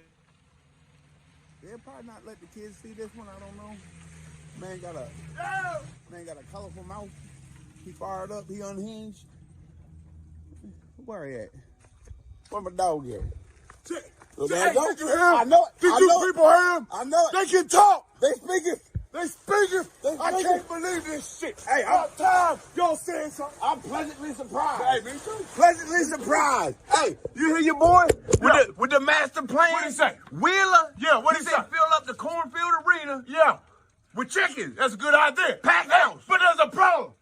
probably not let the kids see this one. I don't know. Man got a colorful mouth. He fired up. He unhinged. Where he at? Where my dog at? Did you hear him? I know it. Did you people hear him? I know it. They can talk. They speaking. I can't believe this shit. Hey, about time y'all saying something. I'm pleasantly surprised. Hey, me too. Pleasantly surprised. Hey, you hear your boy? With the master plan? What he say? Wheeler? Yeah, what he say? Fill up the cornfield arena. Yeah. With chickens. That's a good idea. Packed house. But there's a problem.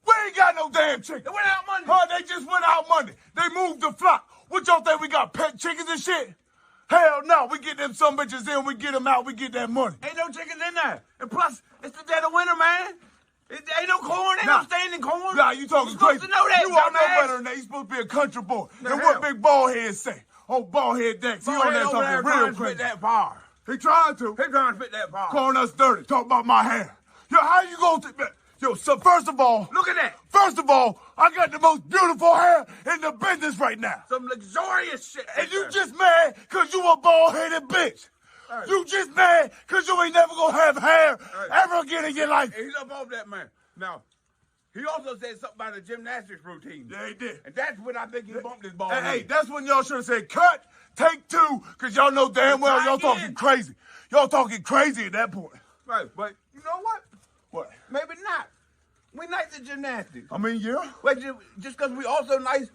We ain't got no damn chicken. They went out Monday. Oh, they just went out Monday. They moved the flock. What y'all think we got pet chickens and shit? Hell no. We get them some bitches in, we get them out, we get that money. Ain't no chickens in there. And plus, it's the dead of winter, man. Ain't no corn, ain't no standing corn. Nah, you talking crazy. You supposed to know that, you all know better than that. You supposed to be a country boy. And what big bald head say? Oh, bald head Dex. He on there talking real crazy. That bar. He trying to fit that bar. Calling us dirty. Talk about my hair. Yo, how you gonna think that? Yo, so first of all, look at that. First of all, I got the most beautiful hair in the business right now. Some luxurious shit. And you just mad because you a bald-headed bitch. Right. You just mad because you ain't never gonna have hair ever again in your life. He's up off that, man. Now, he also said something about a gymnastics routine. Yeah, he did. And that's when I think he bumped his ball. Hey, that's when y'all should have said, cut, take 2, because y'all know damn well y'all talking crazy. Y'all talking crazy at that point. Right, but you know what? What? Maybe not. We nice at gymnastics. I mean, yeah. But just because we also nice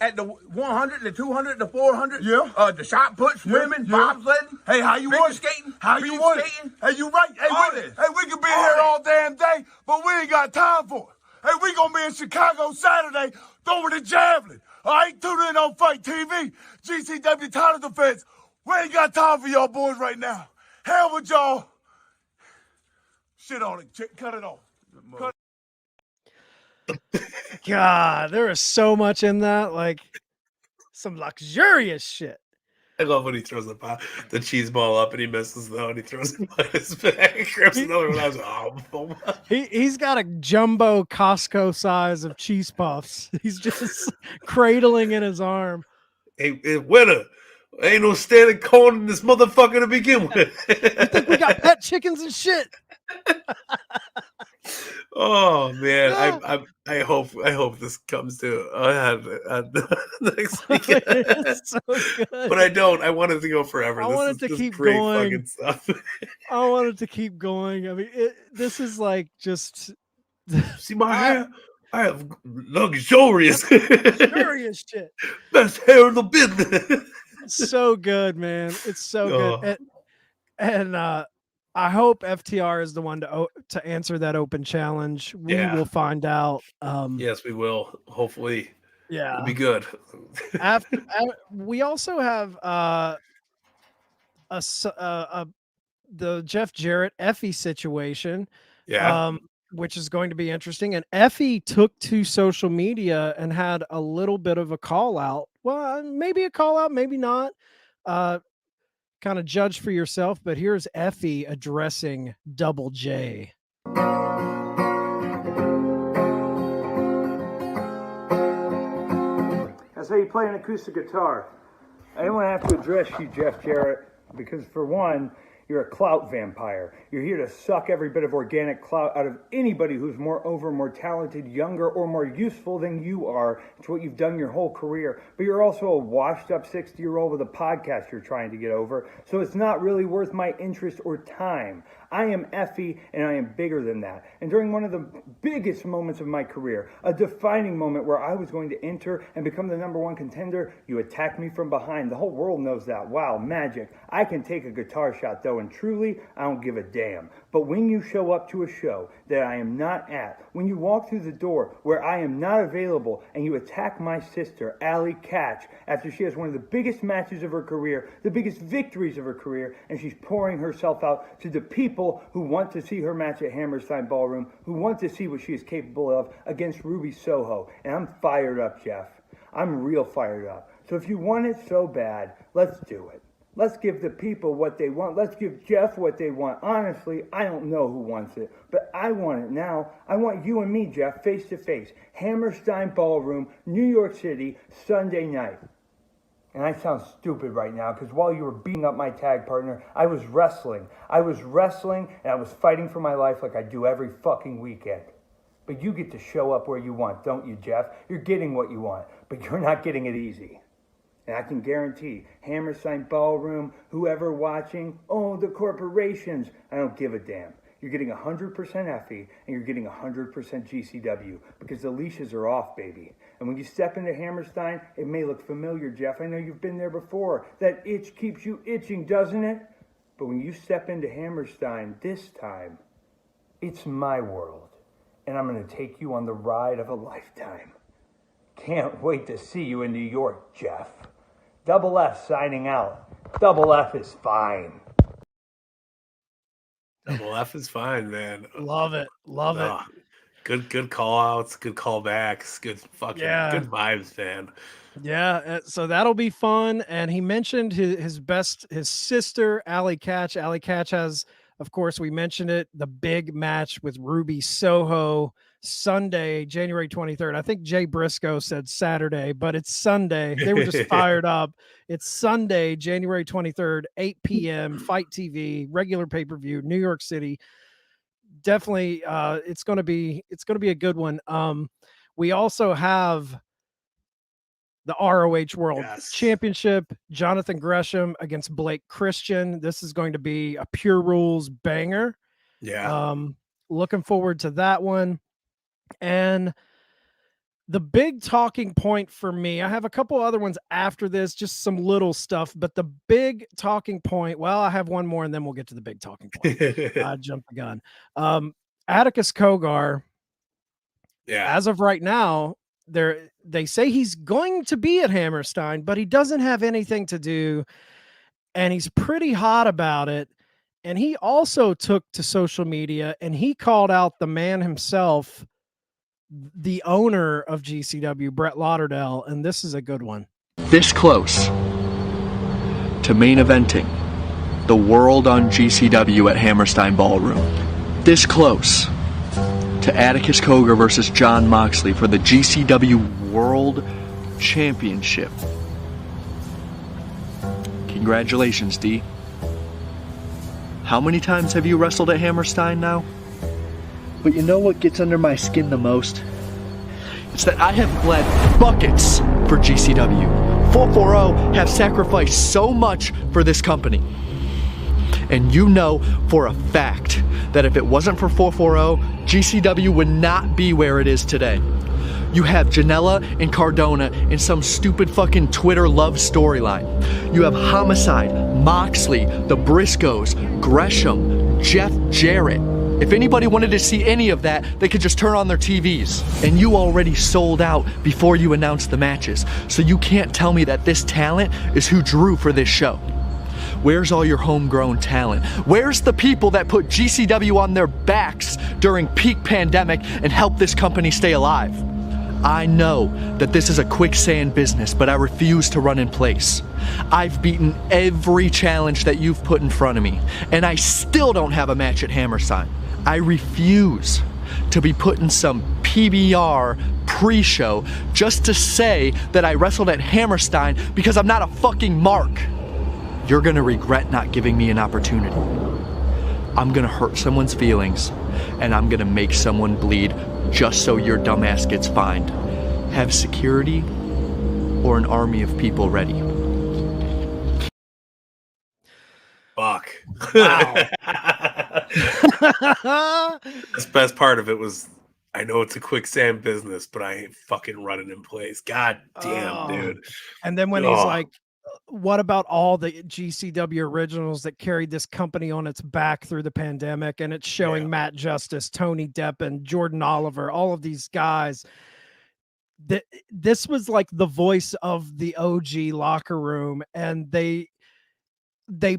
at the 100, the 200, the 400. Yeah. The shot put, swimming, bobsledding. Hey, how you want it? Skating. How you want it? Hey, you right. Hey, we could be here all damn day, but we ain't got time for it. Hey, we gonna be in Chicago Saturday throwing the javelin. All right, tune in on Fight TV, GCW title defense. We ain't got time for y'all boys right now. Hell with y'all. Shit on it. Cut it off. Cut God, there is so much in that, like some luxurious shit. I love when he throws the cheese ball up and he misses though, and he throws it on his back. Grabs another one. I was He's got a jumbo Costco size of cheese puffs. He's just cradling in his arm. Hey, winner. Ain't no standing corn in this motherfucker to begin with. You think we got pet chickens and shit? Oh man, I hope this comes to next weekend. It's so good. But I don't. I want it to go forever. I want it to keep great going. fucking stuff. I want it to keep going. I mean, this is like just see my hair. I have luxurious shit. Best hair in the business. So good, man. It's so good. And I hope FTR is the one to answer that open challenge. We will find out. Yes, we will. Hopefully, it'll be good. We also have the Jeff Jarrett Effy situation. Which is going to be interesting. And Effy took to social media and had a little bit of a call out. Well, maybe a call out, maybe not. Kind of judge for yourself. But here's Effy addressing Double J. That's how you play an acoustic guitar. I didn't want to have to address you, Jeff Jarrett, because for one, you're a clout vampire. You're here to suck every bit of organic clout out of anybody who's more talented, younger, or more useful than you are. It's what you've done your whole career. But you're also a washed-up 60-year-old with a podcast you're trying to get over, so it's not really worth my interest or time. I am Effy, and I am bigger than that. And during one of the biggest moments of my career, a defining moment where I was going to enter and become the #1 contender, you attacked me from behind. The whole world knows that. Wow, magic. I can take a guitar shot, though, and truly, I don't give a damn. But when you show up to a show that I am not at, when you walk through the door where I am not available, and you attack my sister, Allie Katch, after she has one of the biggest matches of her career, the biggest victories of her career, and she's pouring herself out to the people who want to see her match at Hammerstein Ballroom, who want to see what she is capable of against Ruby Soho. And I'm fired up, Jeff. I'm real fired up. So if you want it so bad, let's do it. Let's give the people what they want. Let's give Jeff what they want. Honestly, I don't know who wants it, but I want it now. I want you and me, Jeff, face to face. Hammerstein Ballroom, New York City, Sunday night. And I sound stupid right now because while you were beating up my tag partner, I was wrestling. I was wrestling and I was fighting for my life like I do every fucking weekend. But you get to show up where you want, don't you, Jeff? You're getting what you want, but you're not getting it easy. And I can guarantee, Hammerstein Ballroom, whoever watching, oh, the corporations, I don't give a damn. You're getting 100% Effy, and you're getting 100% GCW, because the leashes are off, baby. And when you step into Hammerstein, it may look familiar, Jeff. I know you've been there before. That itch keeps you itching, doesn't it? But when you step into Hammerstein this time, it's my world. And I'm going to take you on the ride of a lifetime. Can't wait to see you in New York, Jeff. Double F signing out. Double F is fine. Double F is fine, man. Love it. Love it. Good call outs, good callbacks, good fucking good vibes, man. Yeah, so that'll be fun. And he mentioned his sister, Allie Katch. Allie Katch has, of course, we mentioned it, the big match with Ruby Soho Sunday, January 23rd. I think Jay Briscoe said Saturday, but it's Sunday. They were just fired up. It's Sunday, January 23rd, 8 p.m. Fight TV, regular pay-per-view, New York City. Definitely, it's gonna be a good one. We also have the ROH World Championship, Jonathan Gresham against Blake Christian. This is going to be a Pure Rules banger. Yeah. Looking forward to that one. And the big talking point for me, I have a couple other ones after this, just some little stuff, but the big talking point, well, I have one more and then we'll get to the big talking point. I jumped the gun. Atticus Cogar as of right now, they say he's going to be at Hammerstein, but he doesn't have anything to do, and he's pretty hot about it. And he also took to social media and he called out the man himself, the owner of GCW, Brett Lauderdale, and this is a good one. This close to main eventing the world on GCW at Hammerstein Ballroom. This close to Atticus Cogar versus Jon Moxley for the GCW World Championship. Congratulations, D. How many times have you wrestled at Hammerstein now? But you know what gets under my skin the most? It's that I have bled buckets for GCW. 440 have sacrificed so much for this company. And you know for a fact that if it wasn't for 440, GCW would not be where it is today. You have Janella and Cardona in some stupid fucking Twitter love storyline. You have Homicide, Moxley, the Briscoes, Gresham, Jarrett. If anybody wanted to see any of that, they could just turn on their TVs. And you already sold out before you announced the matches. So you can't tell me that this talent is who drew for this show. Where's all your homegrown talent? Where's the people that put GCW on their backs during peak pandemic and helped this company stay alive? I know that this is a quicksand business, but I refuse to run in place. I've beaten every challenge that you've put in front of me, and I still don't have a match at Hammerstein. I refuse to be put in some PBR pre-show just to say that I wrestled at Hammerstein because I'm not a fucking mark. You're gonna regret not giving me an opportunity. I'm gonna hurt someone's feelings, and I'm gonna make someone bleed just so your dumbass gets fined. Have security or an army of people ready. Fuck. Wow. The best part of it was, I know it's a quicksand business, but I ain't fucking running in place. God damn, dude. And then when he's like, what about all the GCW originals that carried this company on its back through the pandemic? And it's showing Matt Justice, Tony Deppen, Jordan Oliver, all of these guys. This was like the voice of the OG locker room, and they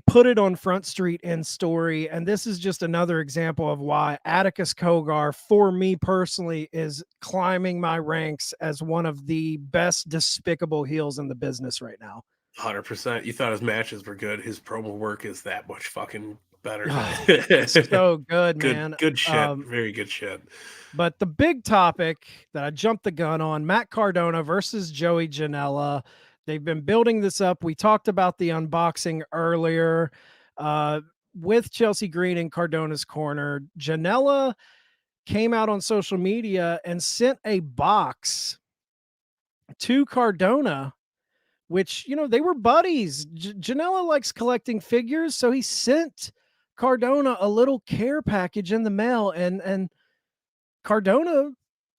put it on Front Street in story. And this is just another example of why Atticus Cogar, for me personally, is climbing my ranks as one of the best despicable heels in the business right now. 100%. You thought his matches were good. His promo work is that much fucking better. So good, man. Good shit. Very good shit. But the big topic that I jumped the gun on, Matt Cardona versus Joey Janela. They've been building this up. We talked about the unboxing earlier with Chelsea Green in Cardona's corner. Janela came out on social media and sent a box to Cardona, which, you know, they were buddies. Janela likes collecting figures, so he sent Cardona a little care package in the mail, and Cardona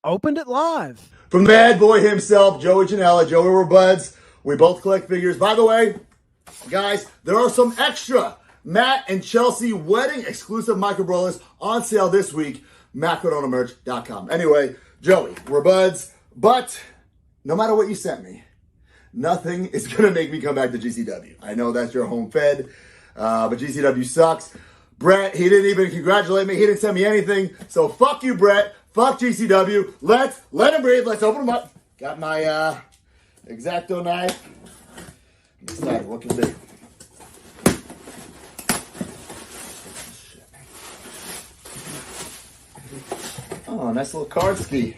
opened it live. From the bad boy himself, Joey Janela. Joey, we're buds. We both collect figures. By the way, guys, there are some extra Matt and Chelsea wedding exclusive microbrothers on sale this week. MattCardonaMerch.com. Anyway, Joey, we're buds, but no matter what you sent me, nothing is going to make me come back to GCW. I know that's your home fed, but GCW sucks. Brett, he didn't even congratulate me. He didn't send me anything. So fuck you, Brett. Fuck GCW. Let him breathe. Let's open him up. Got my X-Acto knife. I'm excited. What can it be? Oh, nice little card ski.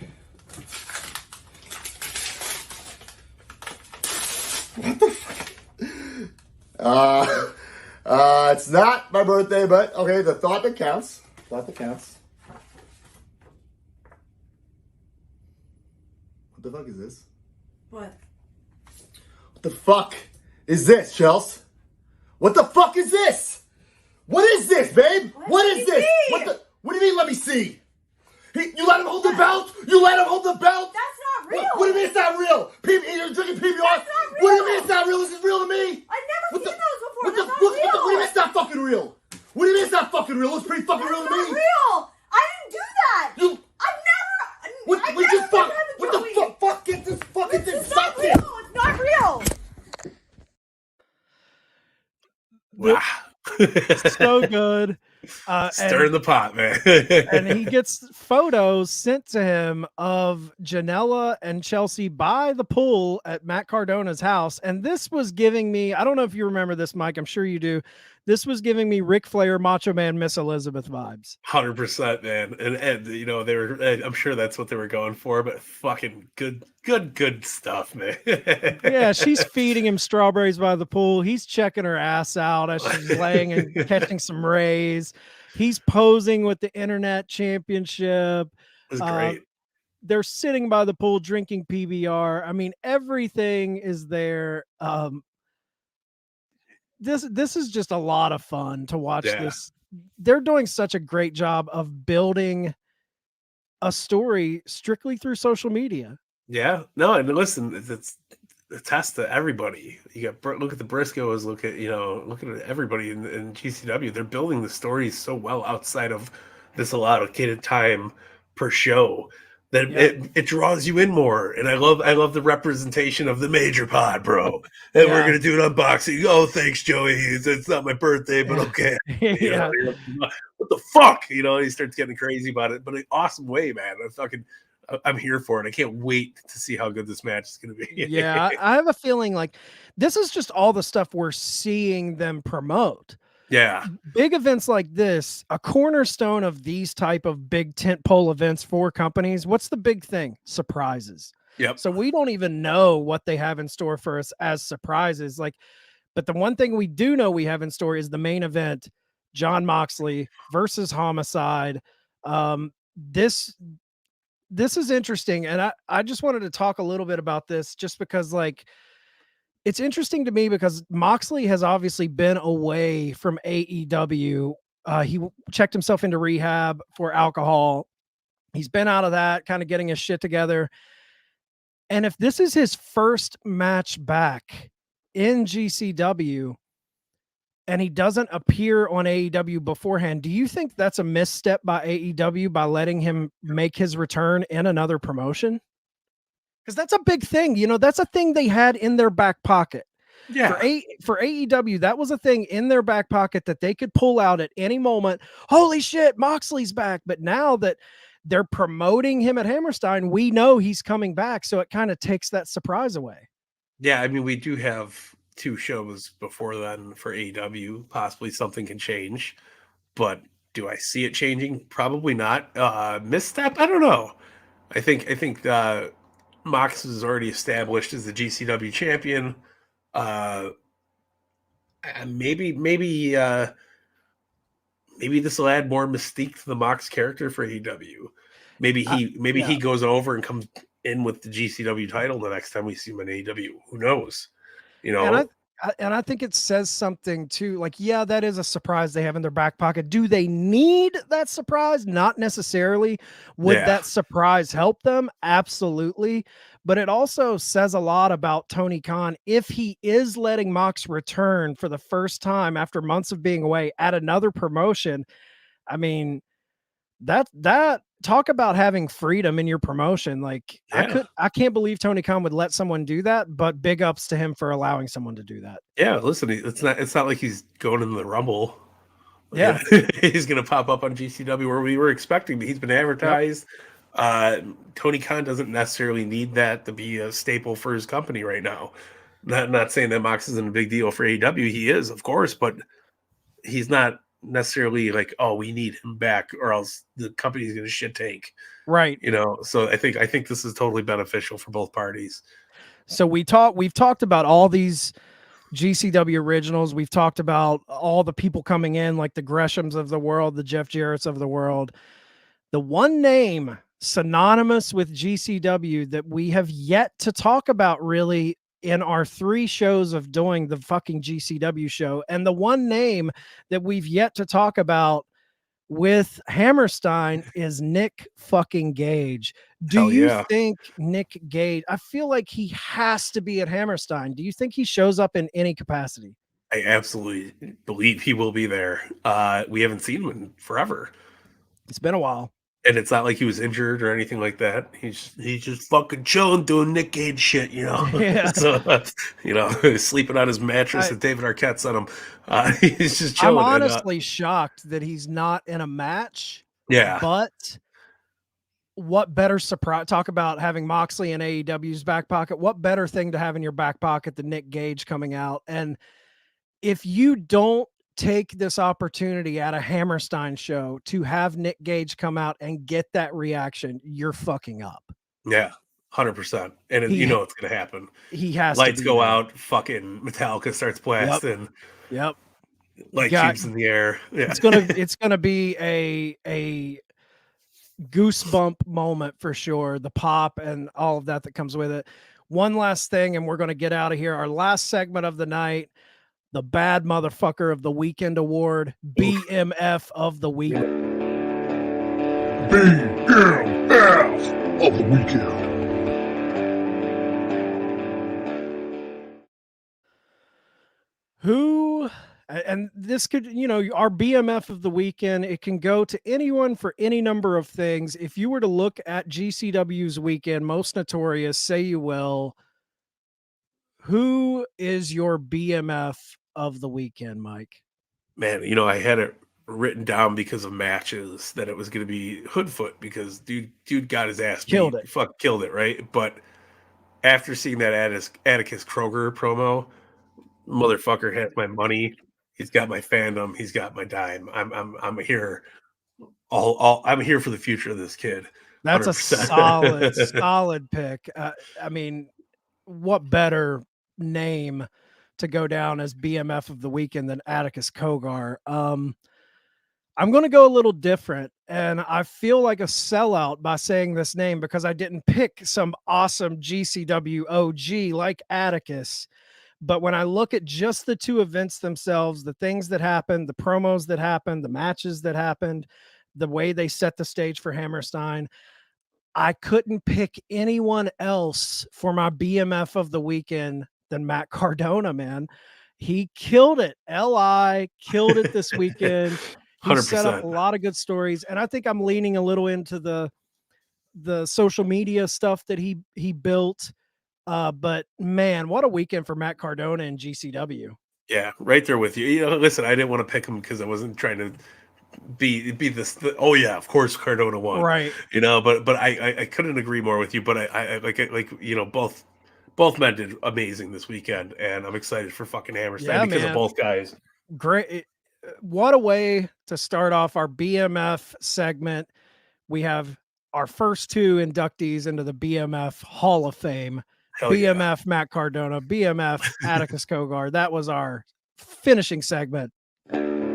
What the fuck? It's not my birthday, but okay, the thought that counts. Thought that counts. What the fuck is this? What? What the fuck is this, Chels? What the fuck is this? What is this, babe? What is this? What do you mean, let me see? You let him hold the belt? You let him hold the belt? That's not real. What do you mean it's not real? You're drinking PBR? That's not real. What do you mean it's not real? This is real to me. I've never seen those before. What That's do not real. you mean it's not fucking real? What do you mean it's not fucking real? It's pretty fucking real to me. That's not real. I didn't do that. I've never. What We just fuck. What the fuck? Fuck, get this fucking thing. Stop it. It's not real. Wow. So good. Stirring the pot, man. And he gets photos sent to him of Janella and Chelsea by the pool at Matt Cardona's house. And this was giving me, I don't know if you remember this, Mike. I'm sure you do. This was giving me Ric Flair, Macho Man, Miss Elizabeth vibes. 100%, man. And you know, they were, I'm sure that's what they were going for, but fucking good stuff, man. Yeah, she's feeding him strawberries by the pool. He's checking her ass out as she's laying and catching some rays. He's posing with the internet championship. It was great. They're sitting by the pool drinking PBR. I mean, everything is there. This is just a lot of fun to watch. This. They're doing such a great job of building a story strictly through social media. Yeah, no, and listen, it's a test to everybody. You got look at the Briscoes, look at everybody in GCW. They're building the stories so well outside of this allocated time per show that it draws you in more. And I love the representation of the major pod, bro. And we're gonna do an unboxing. Oh, thanks, Joey. It's not my birthday, but okay. You know, what the fuck? You know, he starts getting crazy about it, but in an awesome way, man. I'm here for it. I can't wait to see how good this match is going to be. Yeah, I have a feeling like this is just all the stuff we're seeing them promote. Yeah. Big events like this, a cornerstone of these type of big tentpole events for companies. What's the big thing? Surprises. Yep. So we don't even know what they have in store for us as surprises. But the one thing we do know we have in store is the main event, Jon Moxley versus Homicide. This is interesting, and I just wanted to talk a little bit about this just because, it's interesting to me because Moxley has obviously been away from AEW. He checked himself into rehab for alcohol. He's been out of that, kind of getting his shit together. And if this is his first match back in GCW, and he doesn't appear on AEW beforehand, do you think that's a misstep by AEW by letting him make his return in another promotion? Because that's a big thing. You know, that's a thing they had in their back pocket. Yeah. For AEW, that was a thing in their back pocket that they could pull out at any moment. Holy shit, Moxley's back. But now that they're promoting him at Hammerstein, we know he's coming back. So it kind of takes that surprise away. Yeah, I mean, we do have 2 shows before then for AEW. Possibly something can change, but do I see it changing? Probably not. Misstep? I don't know. I think Mox is already established as the GCW champion. Maybe this will add more mystique to the Mox character for AEW. Maybe he goes over and comes in with the GCW title the next time we see him in AEW. Who knows? You know, and I think it says something too. That is a surprise they have in their back pocket. Do they need that surprise? Not necessarily. Would that surprise help them? Absolutely. But it also says a lot about Tony Khan if he is letting Mox return for the first time after months of being away at another promotion. I mean, that talk about having freedom in your promotion. I can't believe Tony Khan would let someone do that, but big ups to him for allowing someone to do that. Yeah, listen, it's not like he's going in the Rumble. Yeah. He's gonna pop up on GCW where we were expecting. He's been advertised. Tony Khan doesn't necessarily need that to be a staple for his company right now. Not saying that Mox isn't a big deal for AEW. He is, of course, but he's not necessarily like, oh, we need him back or else the company's going to shit tank. Right. You know, so I think this is totally beneficial for both parties. So we've talked about all these GCW originals. We've talked about all the people coming in, like the Greshams of the world, the Jeff Jarretts of the world. The one name synonymous with GCW that we have yet to talk about really in our 3 shows of doing the fucking GCW show, and the one name that we've yet to talk about with Hammerstein is Nick fucking Gage. Do you think Nick Gage, I feel like he has to be at Hammerstein. Do you think he shows up in any capacity? I absolutely believe he will be there. We haven't seen him in forever. It's been a while. And it's not like he was injured or anything like that. He's just fucking chilling, doing Nick Gage shit, you know. Yeah. So you know, sleeping on his mattress and David Arquette's on him. He's just I'm chilling. honestly shocked that he's not in a match. Yeah. But what better surprise? Talk about having Moxley in AEW's back pocket. What better thing to have in your back pocket than Nick Gage coming out? And if you don't take this opportunity at a Hammerstein show to have Nick Gage come out and get that reaction, you're fucking up. Yeah, 100%. And you know it's gonna happen. He has lights to be go there. out. Fucking Metallica starts blasting. Yep. Light tubes in the air. Yeah. It's gonna be a goosebump moment for sure. The pop and all of that comes with it. One last thing, and we're gonna get out of here. Our last segment of the night. The Bad Motherfucker of the Weekend Award, BMF of the Week. BMF of the Weekend. Who, and this could, you know, our BMF of the weekend, it can go to anyone for any number of things. If you were to look at GCW's weekend, Most Notorious, Say You Will, who is your BMF of the weekend, Mike? Man, you know, I had it written down because of matches that it was going to be Hoodfoot because dude got his ass beat. Killed it. Fuck, killed it, right? But after seeing that Atticus Cogar promo, motherfucker has my money. He's got my fandom. He's got my dime. I'm here. I'm here for the future of this kid. 100%. That's a solid pick. I mean, what better name to go down as BMF of the weekend than Atticus Cogar? I'm going to go a little different, and I feel like a sellout by saying this name because I didn't pick some awesome GCW OG like Atticus. But when I look at just the two events themselves, the things that happened, the promos that happened, the matches that happened, the way they set the stage for Hammerstein, I couldn't pick anyone else for my BMF of the weekend than Matt Cardona, man. He killed it. LI killed it this weekend. He 100%. set up a lot of good stories. And I think I'm leaning a little into the social media stuff that he built. But man, what a weekend for Matt Cardona and GCW. Yeah, right there with you. You know, listen, I didn't want to pick him because I wasn't trying to be this. Oh yeah, of course Cardona won. Right. You know, but I couldn't agree more with you. But I like you know both men did amazing this weekend, and I'm excited for fucking Hammerstein because of both guys. Great. What a way to start off our BMF segment. We have our first two inductees into the BMF Hall of Fame. Hell BMF yeah. Matt Cardona, BMF Atticus Cogar. That was our finishing segment. BMF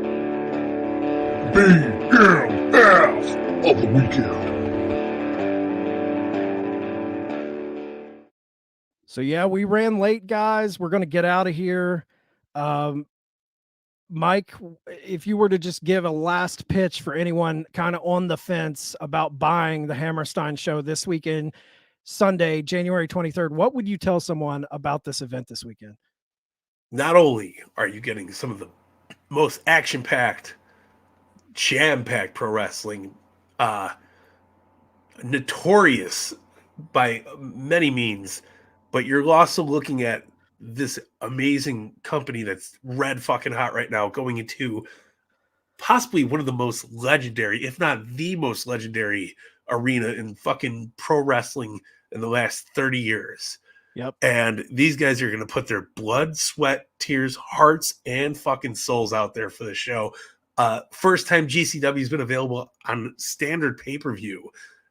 of the weekend. So yeah, we ran late, guys. We're going to get out of here. Mike, if you were to just give a last pitch for anyone kind of on the fence about buying the Hammerstein show this weekend, Sunday, January 23rd, what would you tell someone about this event this weekend? Not only are you getting some of the most action-packed, jam-packed pro wrestling, notorious by many means, but you're also looking at this amazing company that's red fucking hot right now going into possibly one of the most legendary, if not the most legendary arena in fucking pro wrestling in the last 30 years. Yep. And these guys are going to put their blood, sweat, tears, hearts, and fucking souls out there for the show. First time GCW has been available on standard pay-per-view,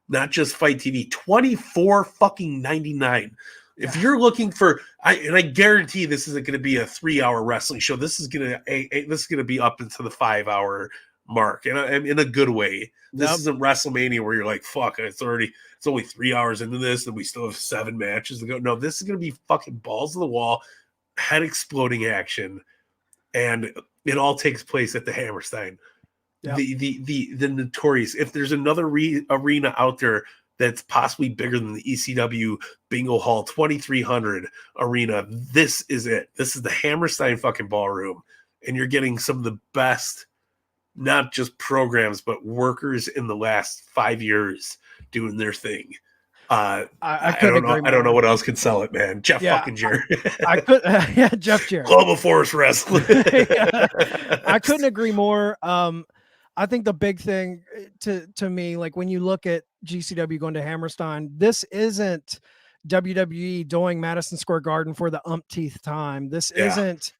not just Fight TV, $24 fucking 99. If you're looking for, I guarantee this isn't going to be a 3-hour wrestling show. This is going to be up into the 5-hour mark, and in a good way. This isn't WrestleMania where you're like, fuck, it's only 3 hours into this, and we still have 7 matches to go. No, this is going to be fucking balls to the wall, head exploding action, and it all takes place at the Hammerstein. Yep. The Notorious. If there's another arena out there that's possibly bigger than the ECW Bingo Hall 2300 arena, this is it. This is the Hammerstein fucking ballroom, and you're getting some of the best not just programs, but workers in the last 5 years doing their thing. I don't know. I don't know what else could sell it, man. Fucking Jarrett. I could, yeah, Jeff Jarrett. Global Force Wrestling. I couldn't agree more. I think the big thing to me, like when you look at GCW going to Hammerstein, this isn't WWE doing Madison Square Garden for the umpteenth time. This isn't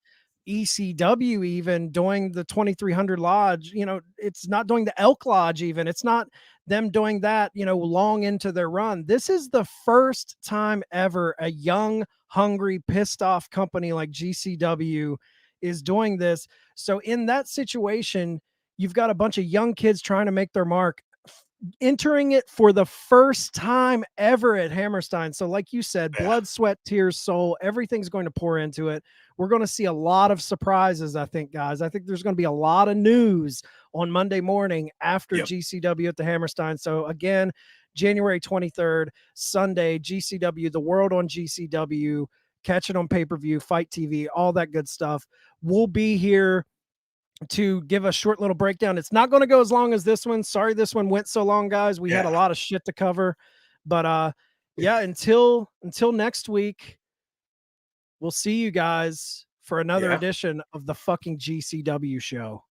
ECW even doing the 2300 Lodge. You know, it's not doing the Elk Lodge even. It's not them doing that, you know, long into their run. This is the first time ever a young, hungry, pissed off company like GCW is doing this. So in that situation, you've got a bunch of young kids trying to make their mark, entering it for the first time ever at Hammerstein. So like you said, blood, sweat, tears, soul, everything's going to pour into it. We're going to see a lot of surprises, I think, guys. I think there's going to be a lot of news on Monday morning after GCW at the Hammerstein. So again, January 23rd, Sunday, GCW, the world on GCW, catch it on pay-per-view, Fight TV, all that good stuff. We'll be here to give a short little breakdown. It's not going to go as long as this one. Sorry this one went so long, guys. We had a lot of shit to cover. But yeah, until next week, we'll see you guys for another edition of the fucking GCW show.